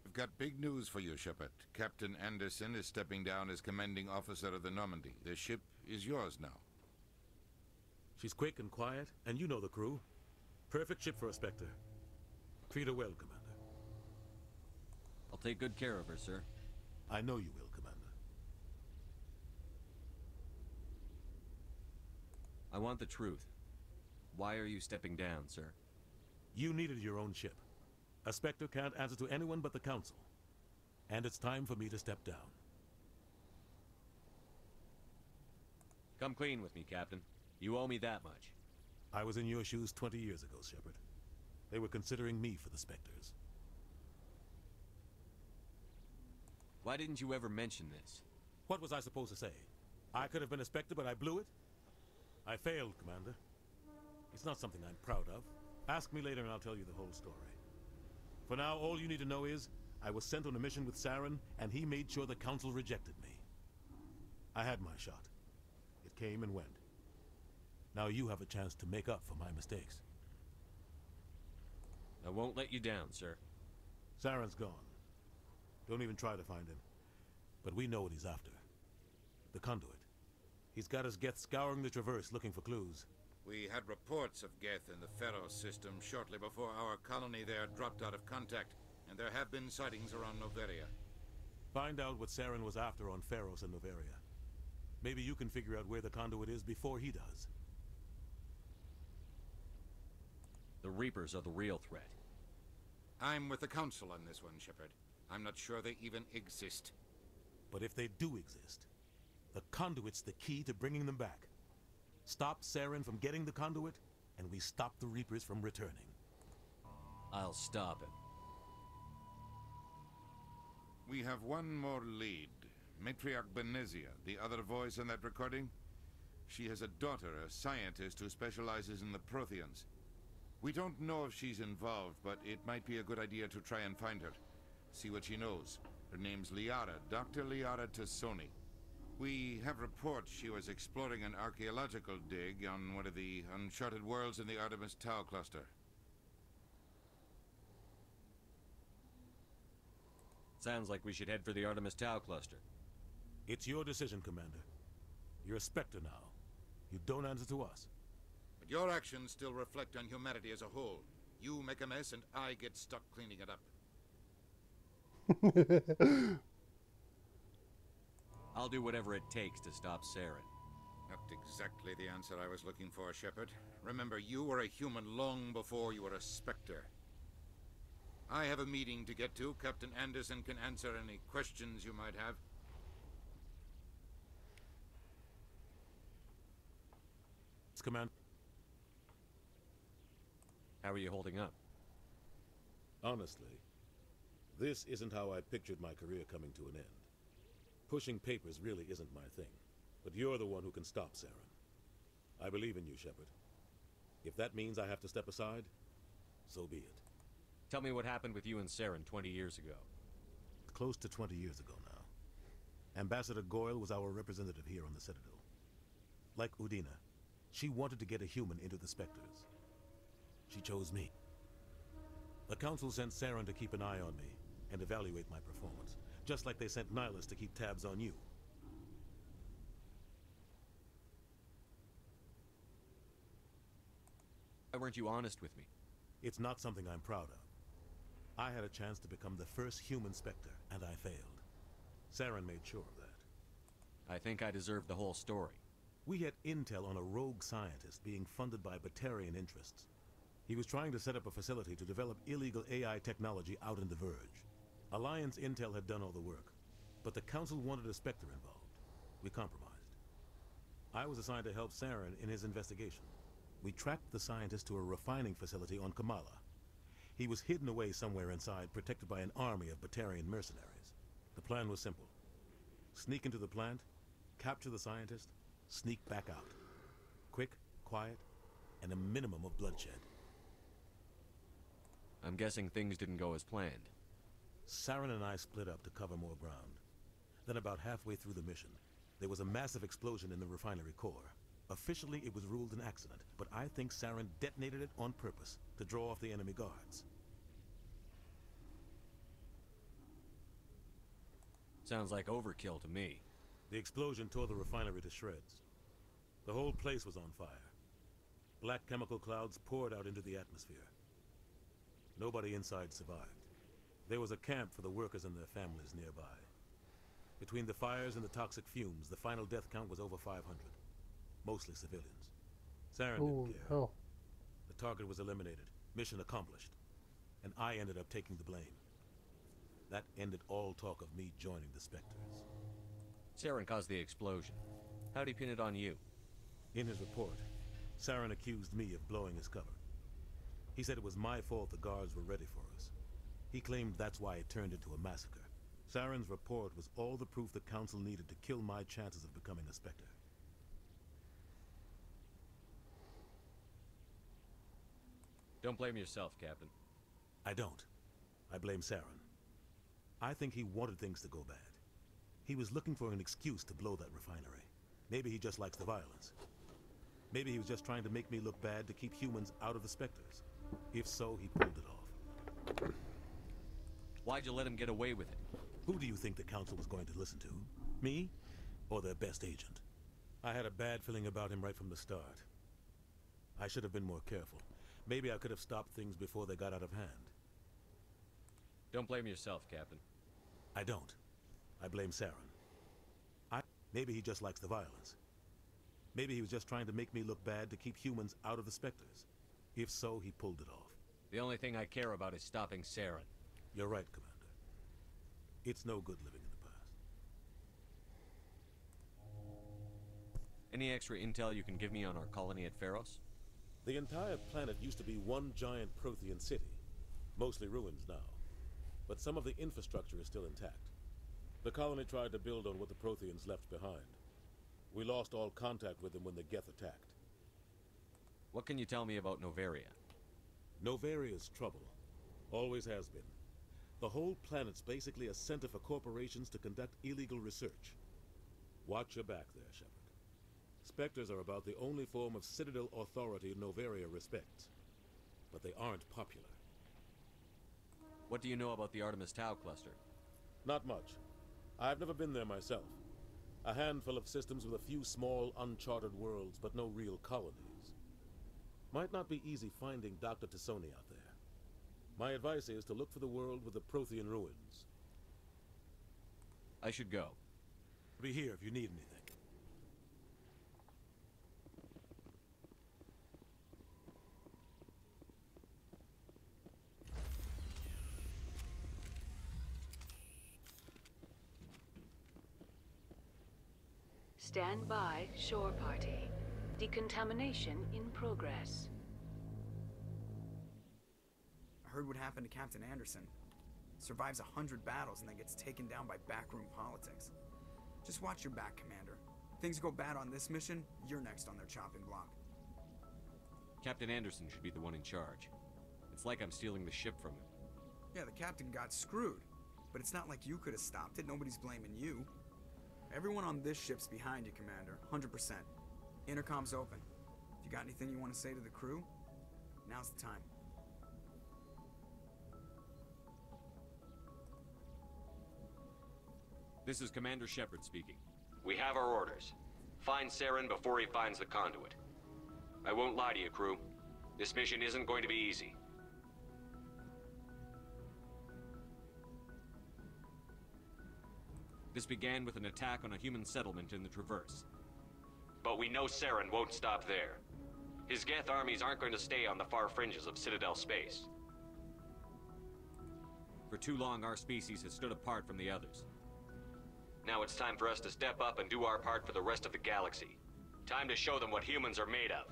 I've got big news for you, Shepard. Captain Anderson is stepping down as commanding officer of the Normandy. The ship is yours now. She's quick and quiet, and you know the crew. Perfect ship for a Spectre. Treat her well, Commander. I'll take good care of her, sir. I know you will, Commander. I want the truth. Why are you stepping down, sir? You needed your own ship. A Spectre can't answer to anyone but the Council. And it's time for me to step down. Come clean with me, Captain. You owe me that much. I was in your shoes 20 years ago, Shepard. They were considering me for the Spectres. Why didn't you ever mention this? What was I supposed to say? I could have been a Spectre, but I blew it? I failed, Commander. It's not something I'm proud of. Ask me later and I'll tell you the whole story. For now, all you need to know is, I was sent on a mission with Saren, and he made sure the Council rejected me. I had my shot. It came and went. Now you have a chance to make up for my mistakes. I won't let you down, sir. Saren's gone. Don't even try to find him. But we know what he's after. The conduit. He's got his Geth scouring the Traverse looking for clues. We had reports of Geth in the Pharos system shortly before our colony there dropped out of contact, and there have been sightings around Noveria. Find out what Saren was after on Pharos and Noveria. Maybe you can figure out where the conduit is before he does. The Reapers are the real threat. I'm with the Council on this one, Shepard. I'm not sure they even exist. But if they do exist, the conduit's the key to bringing them back. Stop Saren from getting the conduit, and we stop the Reapers from returning. I'll stop him. We have one more lead. Matriarch Benezia, the other voice in that recording. She has a daughter, a scientist who specializes in the Protheans. We don't know if she's involved, but it might be a good idea to try and find her. See what she knows. Her name's Liara, Dr. Liara Tassoni. We have reports she was exploring an archaeological dig on one of the uncharted worlds in the Artemis Tau cluster. Sounds like we should head for the Artemis Tau cluster. It's your decision, Commander. You're a Spectre now. You don't answer to us. But your actions still reflect on humanity as a whole. You make a mess and I get stuck cleaning it up. I'll do whatever it takes to stop Saren. Not exactly the answer I was looking for, Shepard. Remember, you were a human long before you were a Spectre. I have a meeting to get to. Captain Anderson can answer any questions you might have. Command. How are you holding up? Honestly, this isn't how I pictured my career coming to an end. Pushing papers really isn't my thing, but you're the one who can stop Saren. I believe in you, Shepard. If that means I have to step aside, so be it. Tell me what happened with you and Saren 20 years ago. Close to 20 years ago now. Ambassador Goyle was our representative here on the Citadel. Like Udina, she wanted to get a human into the Spectres. She chose me. The Council sent Saren to keep an eye on me and evaluate my performance, just like they sent Nihilus to keep tabs on you. Why weren't you honest with me? It's not something I'm proud of. I had a chance to become the first human Spectre, and I failed. Saren made sure of that. I think I deserve the whole story. We had intel on a rogue scientist being funded by Batarian interests. He was trying to set up a facility to develop illegal AI technology out in the Verge. Alliance intel had done all the work, but the Council wanted a Spectre involved. We compromised. I was assigned to help Saren in his investigation. We tracked the scientist to a refining facility on Kamala. He was hidden away somewhere inside, protected by an army of Batarian mercenaries. The plan was simple. Sneak into the plant, capture the scientist, sneak back out. Quick, quiet, and a minimum of bloodshed. I'm guessing things didn't go as planned. Saren and I split up to cover more ground. Then about halfway through the mission, there was a massive explosion in the refinery core. Officially, it was ruled an accident, but I think Saren detonated it on purpose to draw off the enemy guards. Sounds like overkill to me. The explosion tore the refinery to shreds. The whole place was on fire. Black chemical clouds poured out into the atmosphere. Nobody inside survived. There was a camp for the workers and their families nearby. Between the fires and the toxic fumes, the final death count was over 500. Mostly civilians. Saren didn't care. Hell. The target was eliminated. Mission accomplished. And I ended up taking the blame. That ended all talk of me joining the Spectres. Saren caused the explosion. How'd he pin it on you? In his report, Saren accused me of blowing his cover. He said it was my fault the guards were ready for us. He claimed that's why it turned into a massacre. Saren's report was all the proof the Council needed to kill my chances of becoming a Spectre. Don't blame yourself, Captain. I don't. I blame Saren. I think he wanted things to go bad. He was looking for an excuse to blow that refinery. Maybe he just likes the violence. Maybe he was just trying to make me look bad to keep humans out of the Spectres. If so, he pulled it off. Why'd you let him get away with it? Who do you think the Council was going to listen to? Me? Or their best agent? I had a bad feeling about him right from the start. I should have been more careful. Maybe I could have stopped things before they got out of hand. Don't blame yourself, Captain. I don't. I blame Saren. Maybe he just likes the violence. Maybe he was just trying to make me look bad to keep humans out of the Spectres. If so, he pulled it off. The only thing I care about is stopping Saren. You're right, Commander. It's no good living in the past. Any extra intel you can give me on our colony at Feros? The entire planet used to be one giant Prothean city. Mostly ruins now. But some of the infrastructure is still intact. The colony tried to build on what the Protheans left behind. We lost all contact with them when the Geth attacked. What can you tell me about Noveria? Noveria's trouble. Always has been. The whole planet's basically a center for corporations to conduct illegal research. Watch your back there, Shepard. Spectres are about the only form of Citadel authority Noveria respects. But they aren't popular. What do you know about the Artemis Tau cluster? Not much. I've never been there myself. A handful of systems with a few small, uncharted worlds, but no real colonies. Might not be easy finding Dr. T'Soni out there. My advice is to look for the world with the Prothean ruins. I should go. I'll be here if you need anything. Stand by, shore party. Decontamination in progress. I heard what happened to Captain Anderson. Survives 100 battles and then gets taken down by backroom politics. Just watch your back, Commander. Things go bad on this mission, you're next on their chopping block. Captain Anderson should be the one in charge. It's like I'm stealing the ship from him. Yeah, the captain got screwed. But it's not like you could have stopped it. Nobody's blaming you. Everyone on this ship's behind you, Commander. 100%. Intercom's open. If you got anything you want to say to the crew, now's the time. This is Commander Shepard speaking. We have our orders. Find Saren before he finds the conduit. I won't lie to you, crew. This mission isn't going to be easy. This began with an attack on a human settlement in the Traverse. But we know Saren won't stop there. His Geth armies aren't going to stay on the far fringes of Citadel space. For too long, our species has stood apart from the others. Now it's time for us to step up and do our part for the rest of the galaxy. Time to show them what humans are made of.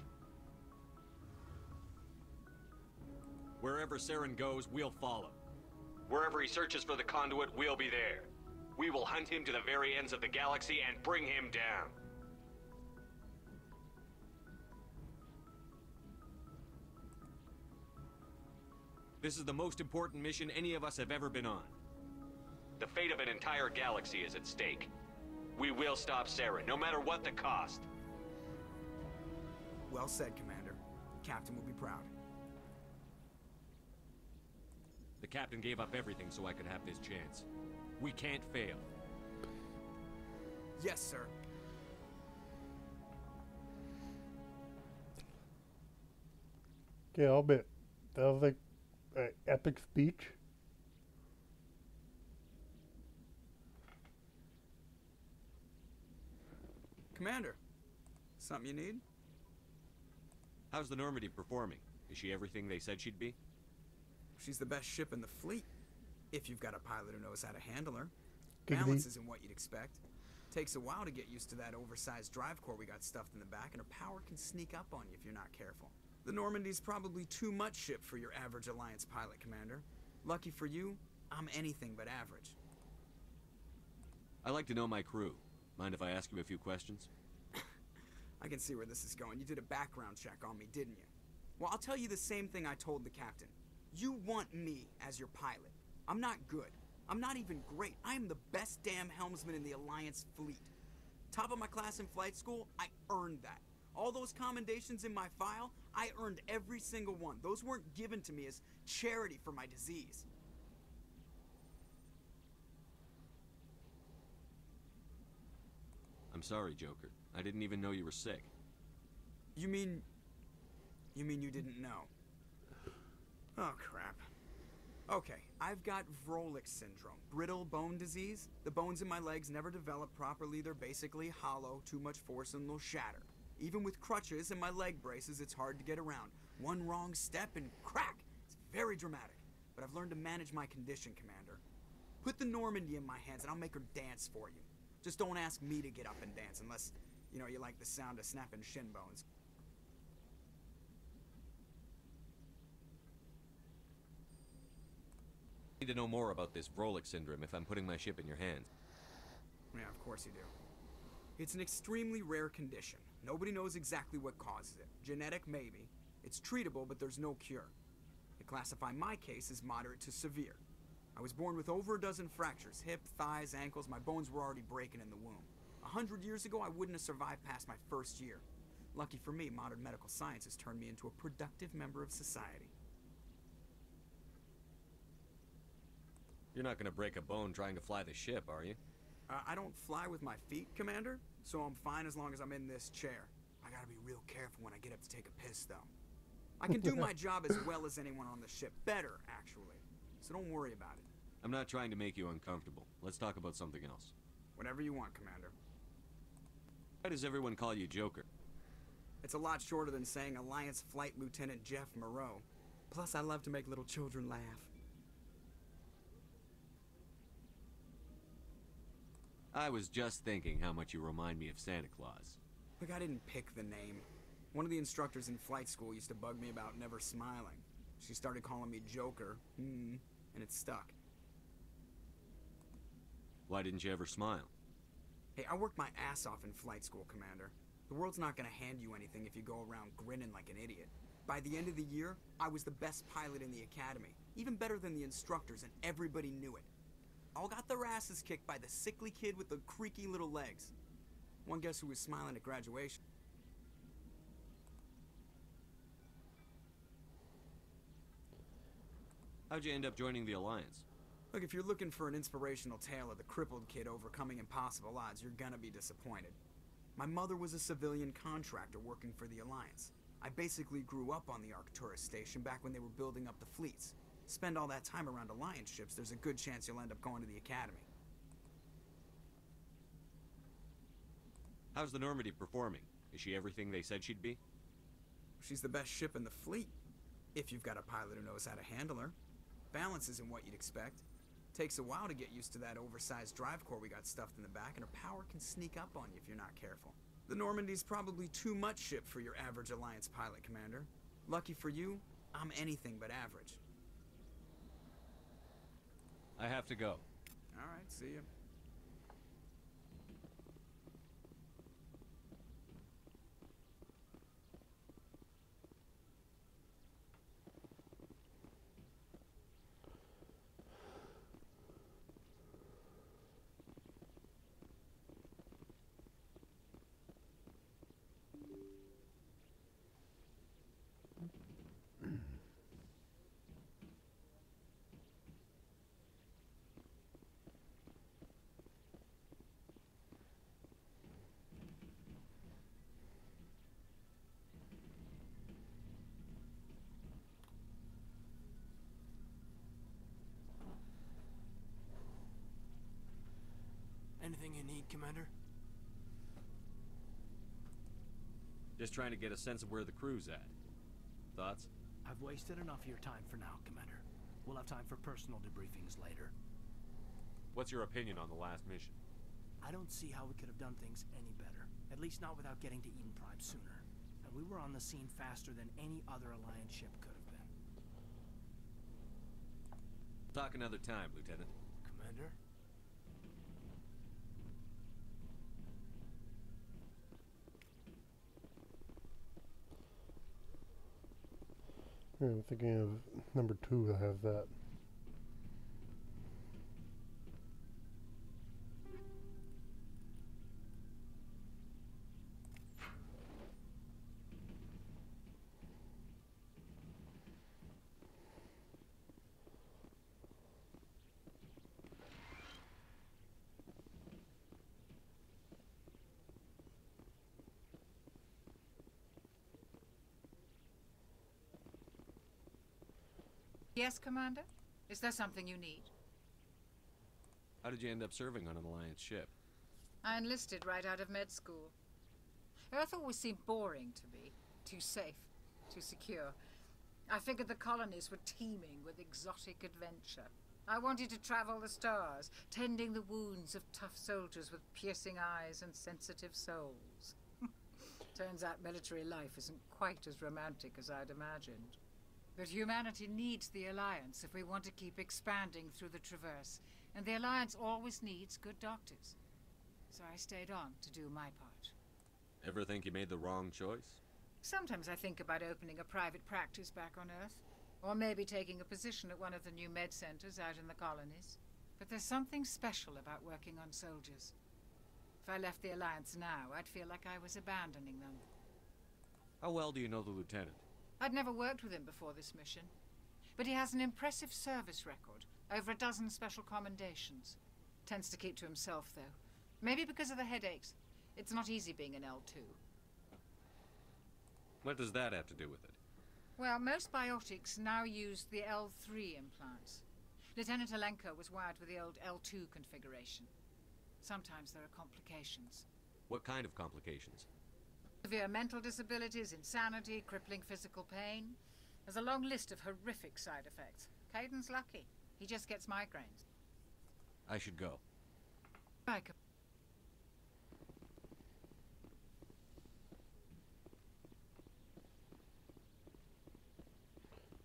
Wherever Saren goes, we'll follow. Wherever he searches for the conduit, we'll be there. We will hunt him to the very ends of the galaxy and bring him down. This is the most important mission any of us have ever been on. The fate of an entire galaxy is at stake. We will stop Saren, no matter what the cost. Well said, Commander. Captain will be proud. The captain gave up everything so I could have this chance. We can't fail. Yes, sir. Okay, I'll bet. That was like an epic speech. Commander, something you need? How's the Normandy performing? Is she everything they said she'd be? She's the best ship in the fleet. If you've got a pilot who knows how to handle her. Giggity. Balance isn't what you'd expect. Takes a while to get used to that oversized drive core we got stuffed in the back, and her power can sneak up on you if you're not careful. The Normandy's probably too much ship for your average Alliance pilot, Commander. Lucky for you, I'm anything but average. I like to know my crew. Mind if I ask you a few questions? I can see where this is going. You did a background check on me, didn't you? Well, I'll tell you the same thing I told the captain. You want me as your pilot. I'm not good. I'm not even great. I am the best damn helmsman in the Alliance fleet. Top of my class in flight school, I earned that. All those commendations in my file, I earned every single one. Those weren't given to me as charity for my disease. I'm sorry, Joker. I didn't even know you were sick. You mean you didn't know? Oh, crap. Okay, I've got Vrolik syndrome, brittle bone disease. The bones in my legs never develop properly. They're basically hollow, too much force and they'll shatter. Even with crutches and my leg braces, it's hard to get around. One wrong step and crack! It's very dramatic. But I've learned to manage my condition, Commander. Put the Normandy in my hands and I'll make her dance for you. Just don't ask me to get up and dance unless, you know, you like the sound of snapping shin bones. I need to know more about this Vrolik syndrome if I'm putting my ship in your hands. Yeah, of course you do. It's an extremely rare condition. Nobody knows exactly what causes it. Genetic, maybe. It's treatable, but there's no cure. They classify my case as moderate to severe. I was born with over a dozen fractures, hip, thighs, ankles. My bones were already breaking in the womb. 100 years ago, I wouldn't have survived past my first year. Lucky for me, modern medical science has turned me into a productive member of society. You're not gonna break a bone trying to fly the ship, are you? I don't fly with my feet, Commander, so I'm fine as long as I'm in this chair. I gotta be real careful when I get up to take a piss, though. I can do my job as well as anyone on the ship. Better, actually. So don't worry about it. I'm not trying to make you uncomfortable. Let's talk about something else. Whatever you want, Commander. Why does everyone call you Joker? It's a lot shorter than saying Alliance Flight Lieutenant Jeff Moreau. Plus, I love to make little children laugh. I was just thinking how much you remind me of Santa Claus. Look, I didn't pick the name. One of the instructors in flight school used to bug me about never smiling. She started calling me Joker, and it stuck. Why didn't you ever smile? Hey, I worked my ass off in flight school, Commander. The world's not gonna hand you anything if you go around grinning like an idiot. By the end of the year, I was the best pilot in the academy. Even better than the instructors, and everybody knew it. All got their asses kicked by the sickly kid with the creaky little legs. One guess who was smiling at graduation? How'd you end up joining the Alliance? Look, if you're looking for an inspirational tale of the crippled kid overcoming impossible odds, you're gonna be disappointed. My mother was a civilian contractor working for the Alliance. I basically grew up on the Arcturus station back when they were building up the fleets. Spend all that time around Alliance ships, there's a good chance you'll end up going to the Academy. How's the Normandy performing? Is she everything they said she'd be? She's the best ship in the fleet, if you've got a pilot who knows how to handle her. Balance isn't what you'd expect. Takes a while to get used to that oversized drive core we got stuffed in the back, and her power can sneak up on you if you're not careful. The Normandy's probably too much ship for your average Alliance pilot, Commander. Lucky for you, I'm anything but average. I have to go. Alright, see ya. Anything you need, Commander? Just trying to get a sense of where the crew's at. Thoughts? I've wasted enough of your time for now, Commander. We'll have time for personal debriefings later. What's your opinion on the last mission? I don't see how we could have done things any better. At least not without getting to Eden Prime sooner. And we were on the scene faster than any other Alliance ship could have been. Talk another time, Lieutenant. Commander? Yeah, I'm thinking of number 2 I have that. Yes, Commander? Is there something you need? How did you end up serving on an Alliance ship? I enlisted right out of med school. Earth always seemed boring to me. Too safe, too secure. I figured the colonies were teeming with exotic adventure. I wanted to travel the stars, tending the wounds of tough soldiers with piercing eyes and sensitive souls. Turns out military life isn't quite as romantic as I'd imagined. But humanity needs the Alliance if we want to keep expanding through the Traverse, and the Alliance always needs good doctors. so I stayed on to do my part. Ever think you made the wrong choice? Sometimes I think about opening a private practice back on Earth, or maybe taking a position at one of the new med centers out in the colonies. But there's something special about working on soldiers. If I left the Alliance now, I'd feel like I was abandoning them. How well do you know the Lieutenant? I'd never worked with him before this mission, but he has an impressive service record, over a dozen special commendations. Tends to keep to himself, though. Maybe because of the headaches. It's not easy being an L2. What does that have to do with it? Well, most biotics now use the L3 implants. Lieutenant Alenko was wired with the old L2 configuration. Sometimes there are complications. What kind of complications? Severe mental disabilities, insanity, crippling physical pain. There's a long list of horrific side effects. Caden's lucky. He just gets migraines. I should go. Bye.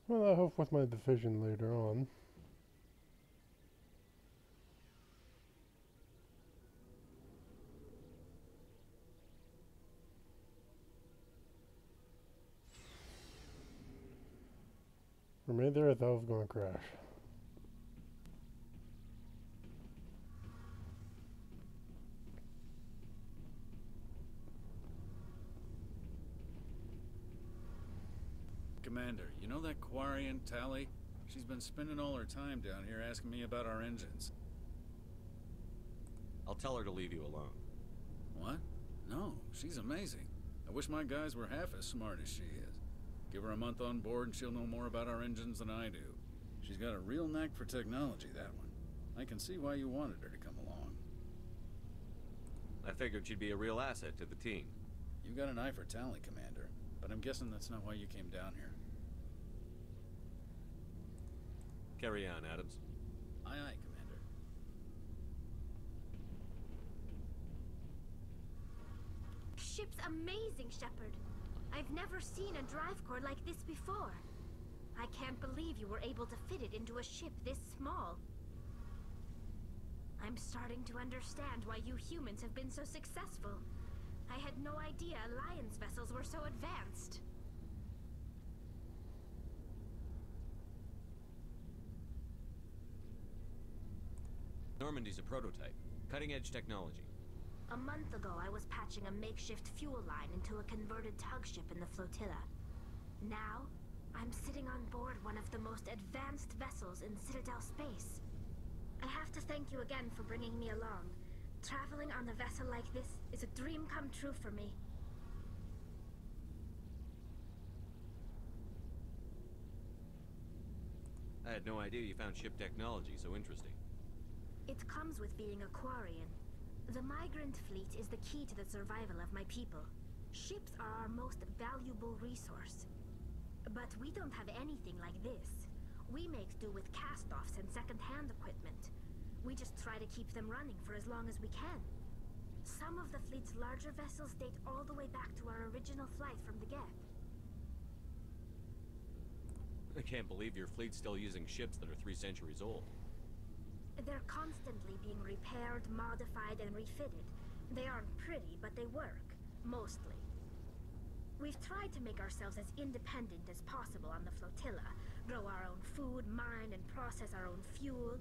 Well, I hope with my decision later on. For me, there I thought I was going to crash. Commander, you know that Quarian, Tali? She's been spending all her time down here asking me about our engines. I'll tell her to leave you alone. What? No, she's amazing. I wish my guys were half as smart as she is. Give her a month on board and she'll know more about our engines than I do. She's got a real knack for technology, that one. I can see why you wanted her to come along. I figured she'd be a real asset to the team. You got an eye for Tali, Commander, but I'm guessing that's not why you came down here. Carry on, Adams. Aye, aye, Commander. Ship's amazing, Shepard. I've never seen a drive core like this before. I can't believe you were able to fit it into a ship this small. I'm starting to understand why you humans have been so successful. I had no idea Alliance vessels were so advanced. Normandy's a prototype. Cutting-edge technology. A month ago, I was patching a makeshift fuel line into a converted tug ship in the flotilla. Now, I'm sitting on board one of the most advanced vessels in Citadel space. I have to thank you again for bringing me along. Traveling on a vessel like this is a dream come true for me. I had no idea you found ship technology so interesting. It comes with being a Quarian. The migrant fleet is the key to the survival of my people. Ships are our most valuable resource. But we don't have anything like this. We make do with cast-offs and second-hand equipment. We just try to keep them running for as long as we can. Some of the fleet's larger vessels date all the way back to our original flight from the Geth. I can't believe your fleet's still using ships that are 3 centuries old. They're constantly being repaired, modified, and refitted. They aren't pretty, but they work. Mostly. We've tried to make ourselves as independent as possible on the flotilla. Grow our own food, mine, and process our own fuel.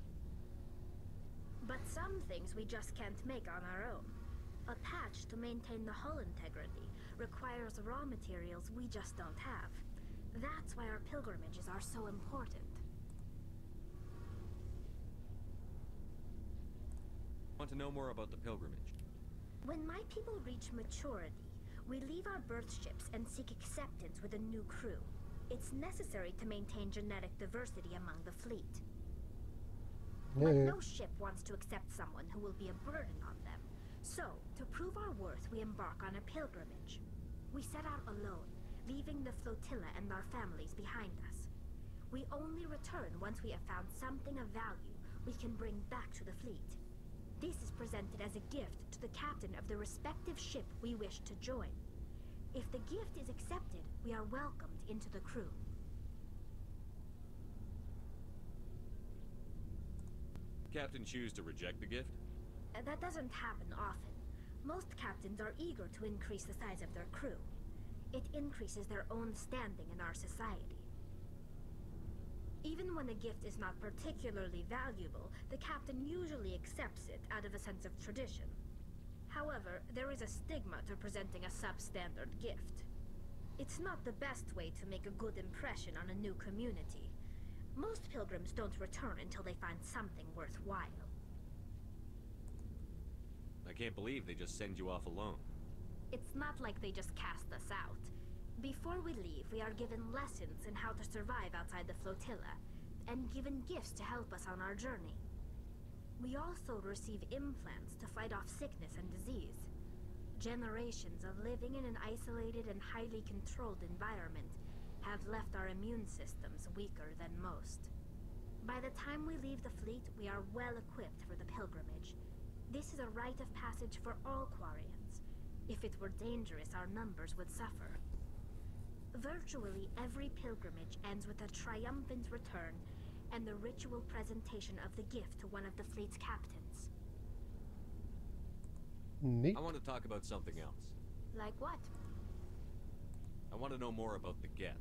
But some things we just can't make on our own. A patch to maintain the hull integrity requires raw materials we just don't have. That's why our pilgrimages are so important. Want to know more about the pilgrimage? When my people reach maturity, we leave our birth ships and seek acceptance with a new crew. It's necessary to maintain genetic diversity among the fleet. But no ship wants to accept someone who will be a burden on them. So, to prove our worth, we embark on a pilgrimage. We set out alone, leaving the flotilla and our families behind us. We only return once we have found something of value we can bring back to the fleet. This is presented as a gift to the captain of the respective ship we wish to join. If the gift is accepted, we are welcomed into the crew. Captain choose to reject the gift? That doesn't happen often. Most captains are eager to increase the size of their crew. It increases their own standing in our society. Even when a gift is not particularly valuable, the captain usually accepts it out of a sense of tradition. However, there is a stigma to presenting a substandard gift. It's not the best way to make a good impression on a new community. Most pilgrims don't return until they find something worthwhile. I can't believe they just send you off alone. It's not like they just cast us out. Before we leave, we are given lessons in how to survive outside the flotilla, and given gifts to help us on our journey. We also receive implants to fight off sickness and disease. Generations of living in an isolated and highly controlled environment have left our immune systems weaker than most. By the time we leave the fleet, we are well equipped for the pilgrimage. This is a rite of passage for all Quarians. If it were dangerous, our numbers would suffer. Virtually every pilgrimage ends with a triumphant return and the ritual presentation of the gift to one of the fleet's captains. Neat. I want to talk about something else. Like what? I want to know more about the Geth.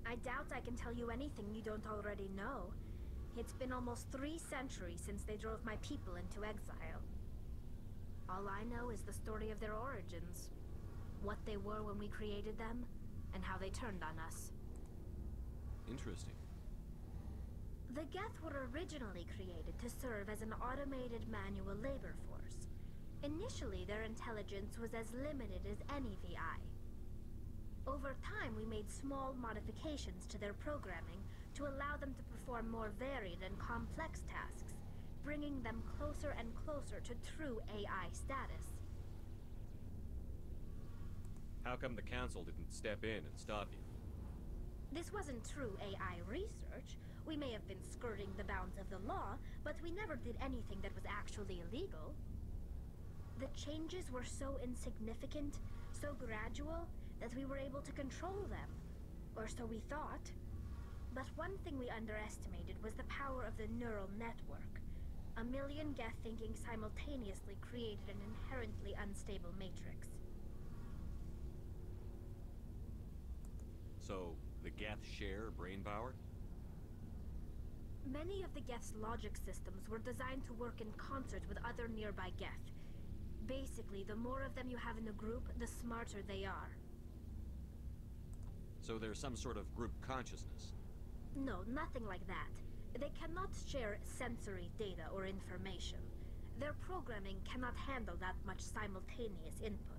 I doubt I can tell you anything you don't already know. It's been almost 3 centuries since they drove my people into exile. All I know is the story of their origins, what they were when we created them, and how they turned on us. Interesting. The Geth were originally created to serve as an automated manual labor force. Initially, their intelligence was as limited as any VI. Over time, we made small modifications to their programming to allow them to perform more varied and complex tasks, bringing them closer and closer to true AI status. How come the Council didn't step in and stop you? This wasn't true AI research. We may have been skirting the bounds of the law, but we never did anything that was actually illegal. The changes were so insignificant, so gradual, that we were able to control them. Or so we thought. But one thing we underestimated was the power of the neural network. A million Geth thinking simultaneously created an inherently unstable matrix. So, the Geth share brain power? Many of the Geth's logic systems were designed to work in concert with other nearby Geth. Basically, the more of them you have in a group, the smarter they are. So there's some sort of group consciousness? No, nothing like that. They cannot share sensory data or information. Their programming cannot handle that much simultaneous input.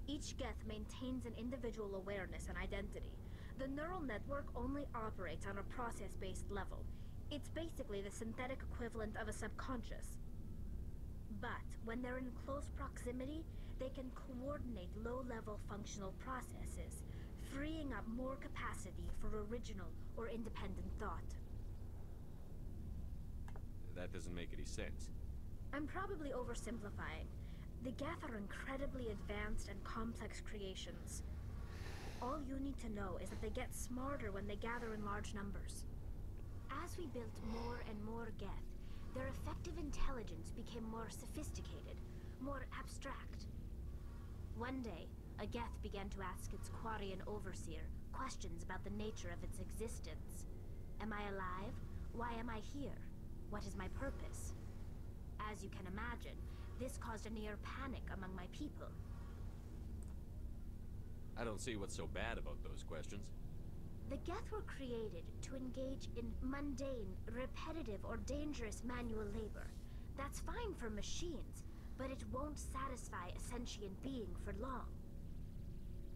Each Geth maintains an individual awareness and identity. The neural network only operates on a process-based level. It's basically the synthetic equivalent of a subconscious. But when they're in close proximity, they can coordinate low-level functional processes, freeing up more capacity for original or independent thought. That doesn't make any sense. I'm probably oversimplifying. The Geth are incredibly advanced and complex creations. All you need to know is that they get smarter when they gather in large numbers. As we built more and more Geth, their effective intelligence became more sophisticated, more abstract. One day, a Geth began to ask its Quarian overseer questions about the nature of its existence. Am I alive? Why am I here? What is my purpose? As you can imagine, this caused a near panic among my people. I don't see what's so bad about those questions. The Geth were created to engage in mundane, repetitive, or dangerous manual labor. That's fine for machines, but it won't satisfy a sentient being for long.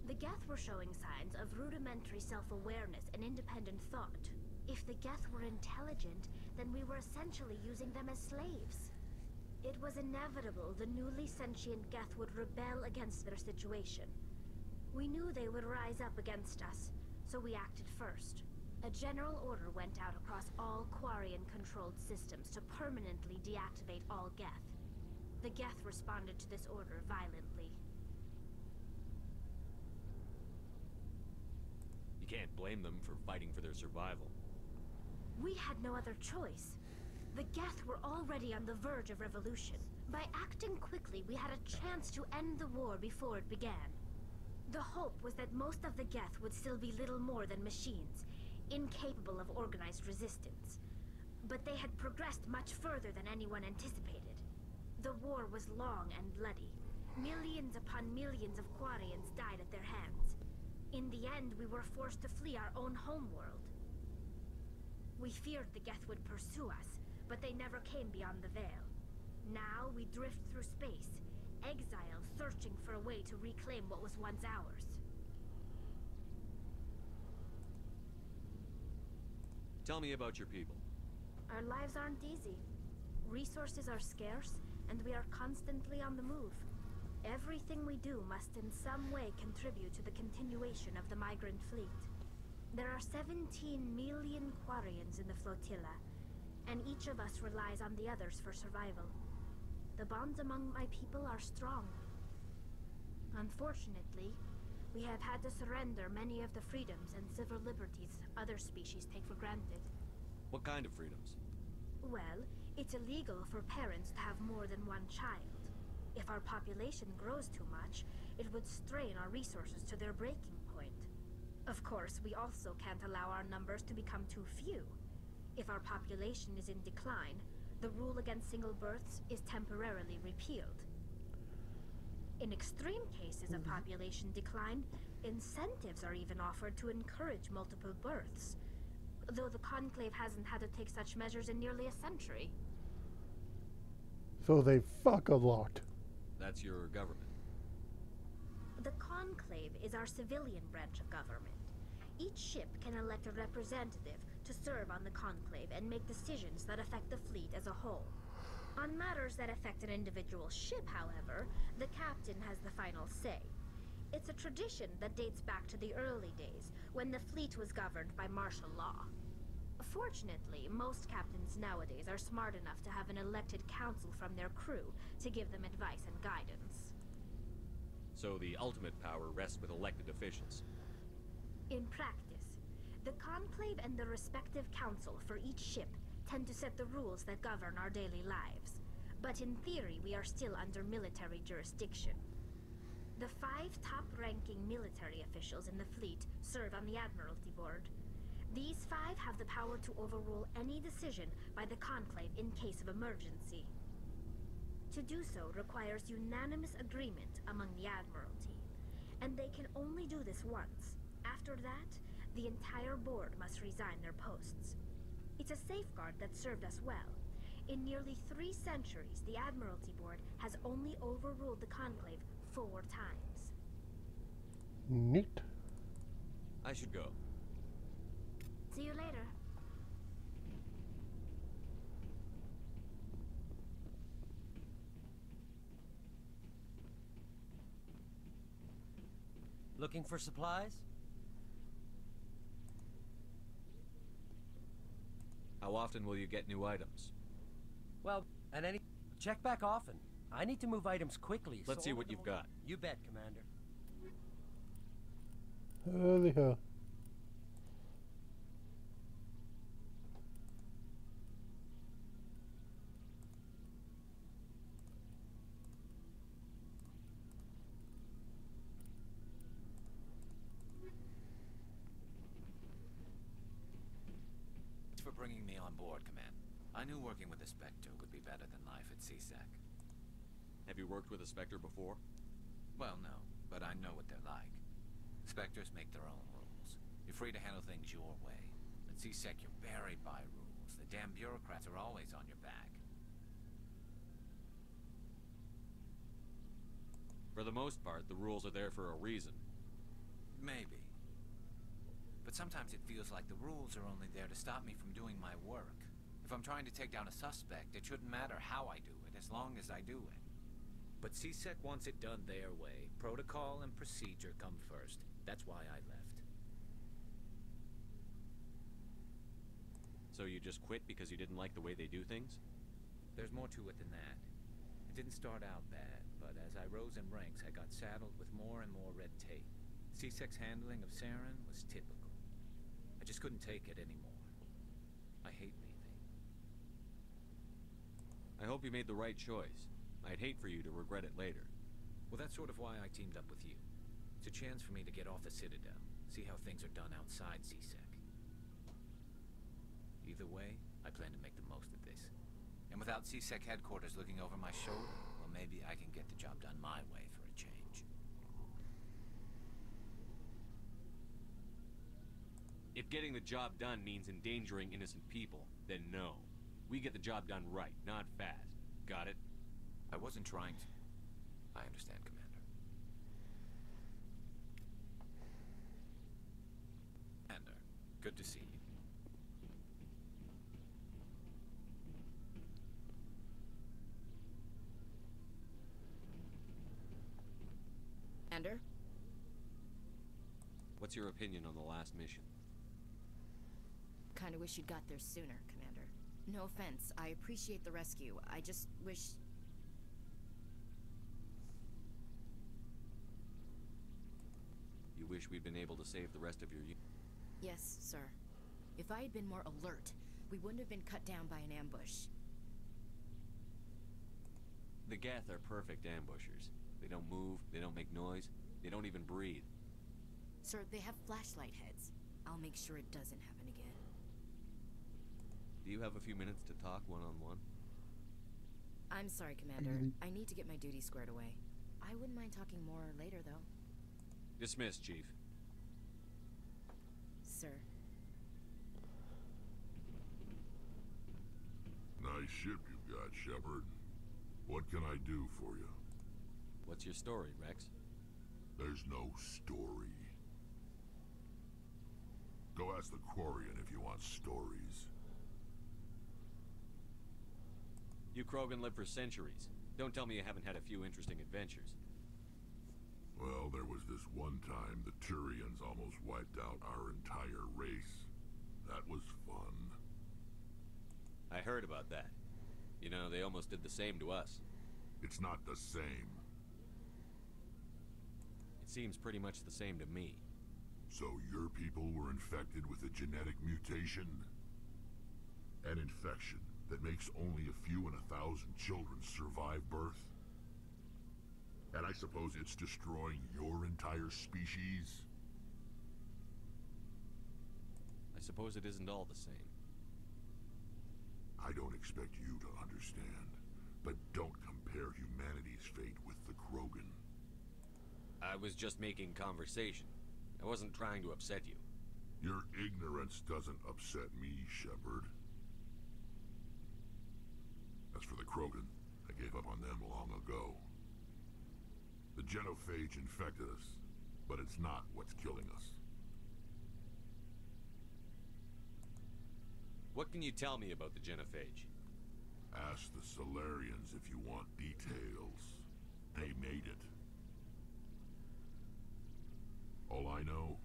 The Geth were showing signs of rudimentary self-awareness and independent thought. If the Geth were intelligent, then we were essentially using them as slaves. It was inevitable the newly sentient Geth would rebel against their situation. We knew they would rise up against us, so we acted first. A general order went out across all Quarian-controlled systems to permanently deactivate all Geth. The Geth responded to this order violently. You can't blame them for fighting for their survival. We had no other choice. The Geth were already on the verge of revolution. By acting quickly, we had a chance to end the war before it began. The hope was that most of the Geth would still be little more than machines, incapable of organized resistance. But they had progressed much further than anyone anticipated. The war was long and bloody. Millions upon millions of Quarians died at their hands. In the end, we were forced to flee our own homeworld. We feared the Geth would pursue us, but they never came beyond the Veil. Now we drift through space, exile searching for a way to reclaim what was once ours. Tell me about your people. Our lives aren't easy. Resources are scarce, and we are constantly on the move. Everything we do must in some way contribute to the continuation of the migrant fleet. There are 17 million Quarians in the flotilla, and each of us relies on the others for survival. The bonds among my people are strong. Unfortunately, we have had to surrender many of the freedoms and civil liberties other species take for granted. What kind of freedoms? Well, it's illegal for parents to have more than one child. If our population grows too much, it would strain our resources to their breaking point. Of course, we also can't allow our numbers to become too few. If our population is in decline, the rule against single births is temporarily repealed. In extreme cases of population decline, incentives are even offered to encourage multiple births, though the Conclave hasn't had to take such measures in nearly a century. So they fuck a lot. That's your government. The Conclave is our civilian branch of government. Each ship can elect a representative to serve on the Conclave and make decisions that affect the fleet as a whole. On matters that affect an individual ship, however, the captain has the final say. It's a tradition that dates back to the early days, when the fleet was governed by martial law. Fortunately, most captains nowadays are smart enough to have an elected council from their crew to give them advice and guidance. So the ultimate power rests with elected officials. In practice, the Conclave and the respective council for each ship tend to set the rules that govern our daily lives. But in theory, we are still under military jurisdiction. The 5 top-ranking military officials in the fleet serve on the Admiralty Board. These 5 have the power to overrule any decision by the Conclave in case of emergency. To do so requires unanimous agreement among the Admiralty, and they can only do this once. After that, the entire board must resign their posts. It's a safeguard that served us well. In nearly 3 centuries, the Admiralty Board has only overruled the Conclave 4 times. Neat. I should go. See you later. Looking for supplies? How often will you get new items? Well, at any... Check back often. I need to move items quickly. Let's see what you've got. You bet, Commander. Holy hell. Thanks for bringing me on board, Command. I knew working with the Spectre would be better than life at CSEC. Have you worked with a Spectre before? Well, no, but I know what they're like. Spectres make their own rules. You're free to handle things your way. At CSEC, you're buried by rules. The damn bureaucrats are always on your back. For the most part, the rules are there for a reason. Maybe. But sometimes it feels like the rules are only there to stop me from doing my work. If I'm trying to take down a suspect, it shouldn't matter how I do it, as long as I do it. But CSEC wants it done their way. Protocol and procedure come first. That's why I left. So you just quit because you didn't like the way they do things? There's more to it than that. It didn't start out bad, but as I rose in ranks, I got saddled with more and more red tape. CSEC's handling of Saren was typical. I just couldn't take it anymore. I hate leaving. I hope you made the right choice. I'd hate for you to regret it later. Well, that's sort of why I teamed up with you. It's a chance for me to get off the Citadel, see how things are done outside C-Sec. Either way, I plan to make the most of this. And without C-Sec headquarters looking over my shoulder, well, maybe I can get the job done my way for a change. If getting the job done means endangering innocent people, then no. We get the job done right, not fast. Got it? I wasn't trying to... I understand, Commander. Commander, good to see you. Commander? What's your opinion on the last mission? Kinda wish you'd got there sooner, Commander. No offense, I appreciate the rescue. I just wish... You wish we'd been able to save the rest of your unit? Yes, sir. If I had been more alert, we wouldn't have been cut down by an ambush. The Geth are perfect ambushers. They don't move, they don't make noise, they don't even breathe. Sir, they have flashlight heads. I'll make sure it doesn't happen again. Do you have a few minutes to talk one-on-one? I'm sorry, Commander. I need to get my duty squared away. I wouldn't mind talking more later, though. Dismissed, Chief. Sir. Nice ship you've got, Shepard. What can I do for you? What's your story, Rex? There's no story. Go ask the Quarian if you want stories. You Krogan live for centuries. Don't tell me you haven't had a few interesting adventures. Well, there was this one time the Turians almost wiped out our entire race. That was fun. I heard about that. You know, they almost did the same to us. It's not the same. It seems pretty much the same to me. So your people were infected with a genetic mutation? An infection that makes only a few in 1,000 children survive birth? And I suppose it's destroying your entire species? I suppose it isn't all the same. I don't expect you to understand, but don't compare humanity's fate with the Krogan. I was just making conversation. I wasn't trying to upset you. Your ignorance doesn't upset me, Shepard. As for the Krogan, I gave up on them long ago. The genophage infected us, but it's not what's killing us. What can you tell me about the genophage? Ask the Solarians if you want details. They made it. All I know,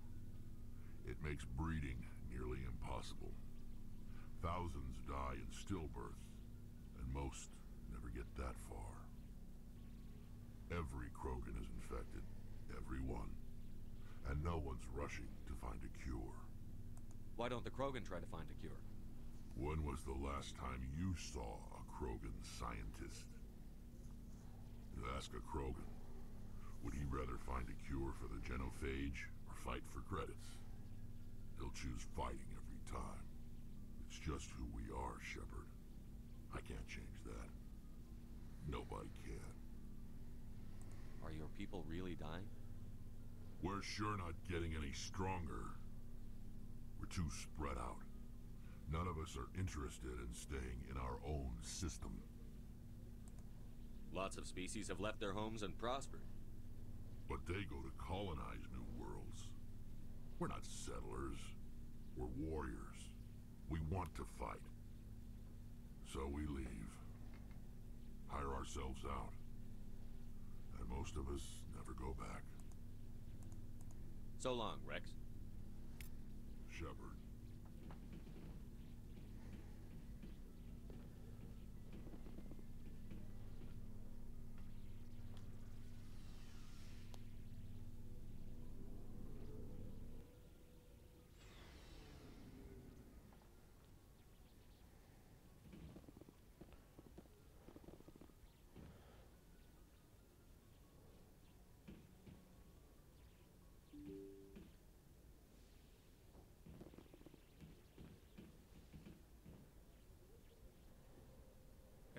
it makes breeding nearly impossible. Thousands die in stillbirth, and most never get that far. Every Krogan is infected, every one. And no one's rushing to find a cure. Why don't the Krogan try to find a cure? When was the last time you saw a Krogan scientist? You ask a Krogan, would he rather find a cure for the genophage or fight for credits? He'll choose fighting every time. It's just who we are, Shepard. I can't change that. Nobody can. Are your people really dying? We're sure not getting any stronger. We're too spread out. None of us are interested in staying in our own system. Lots of species have left their homes and prospered. But they go to colonize new worlds. We're not settlers. We're warriors. We want to fight. So we leave. Hire ourselves out. And most of us never go back. So long, Rex. Shepard.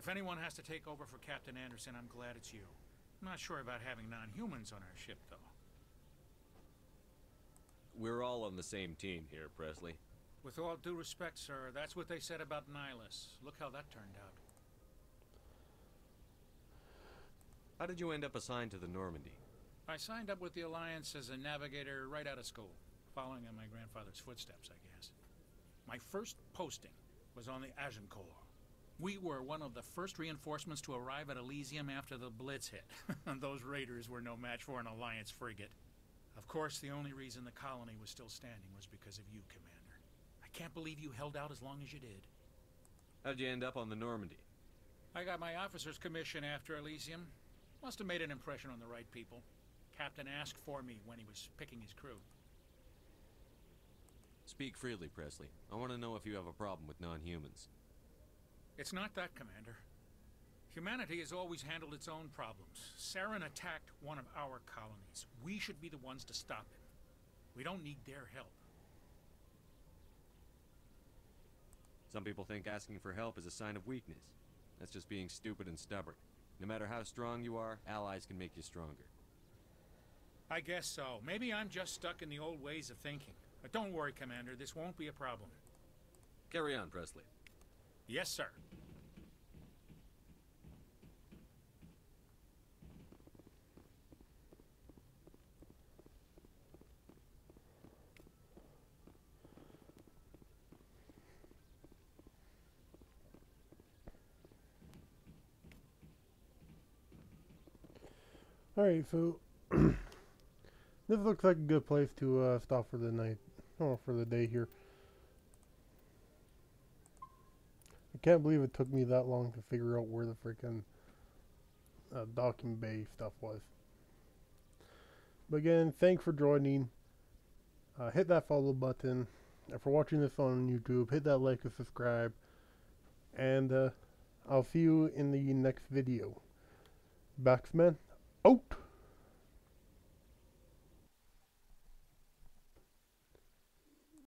If anyone has to take over for Captain Anderson, I'm glad it's you. I'm not sure about having non-humans on our ship, though. We're all on the same team here, Presley. With all due respect, sir, that's what they said about Nihilus. Look how that turned out. How did you end up assigned to the Normandy? I signed up with the Alliance as a navigator right out of school, following in my grandfather's footsteps, I guess. My first posting was on the Agincourt. We were one of the first reinforcements to arrive at Elysium after the Blitz hit. Those raiders were no match for an Alliance frigate. Of course, the only reason the colony was still standing was because of you, Commander. I can't believe you held out as long as you did. How'd you end up on the Normandy? I got my officer's commission after Elysium. Must have made an impression on the right people. Captain asked for me when he was picking his crew. Speak freely, Presley. I want to know if you have a problem with non-humans. It's not that, Commander. Humanity has always handled its own problems. Saren attacked one of our colonies. We should be the ones to stop him. We don't need their help. Some people think asking for help is a sign of weakness. That's just being stupid and stubborn. No matter how strong you are, allies can make you stronger. I guess so. Maybe I'm just stuck in the old ways of thinking. But don't worry, Commander. This won't be a problem. Carry on, Presley. Yes, sir. Alright, so this looks like a good place to stop for the night, or for the day here. I can't believe it took me that long to figure out where the freaking docking bay stuff was. But again, thanks for joining. Hit that follow button. And for watching this on YouTube, hit that like and subscribe. And I'll see you in the next video. Baxman out.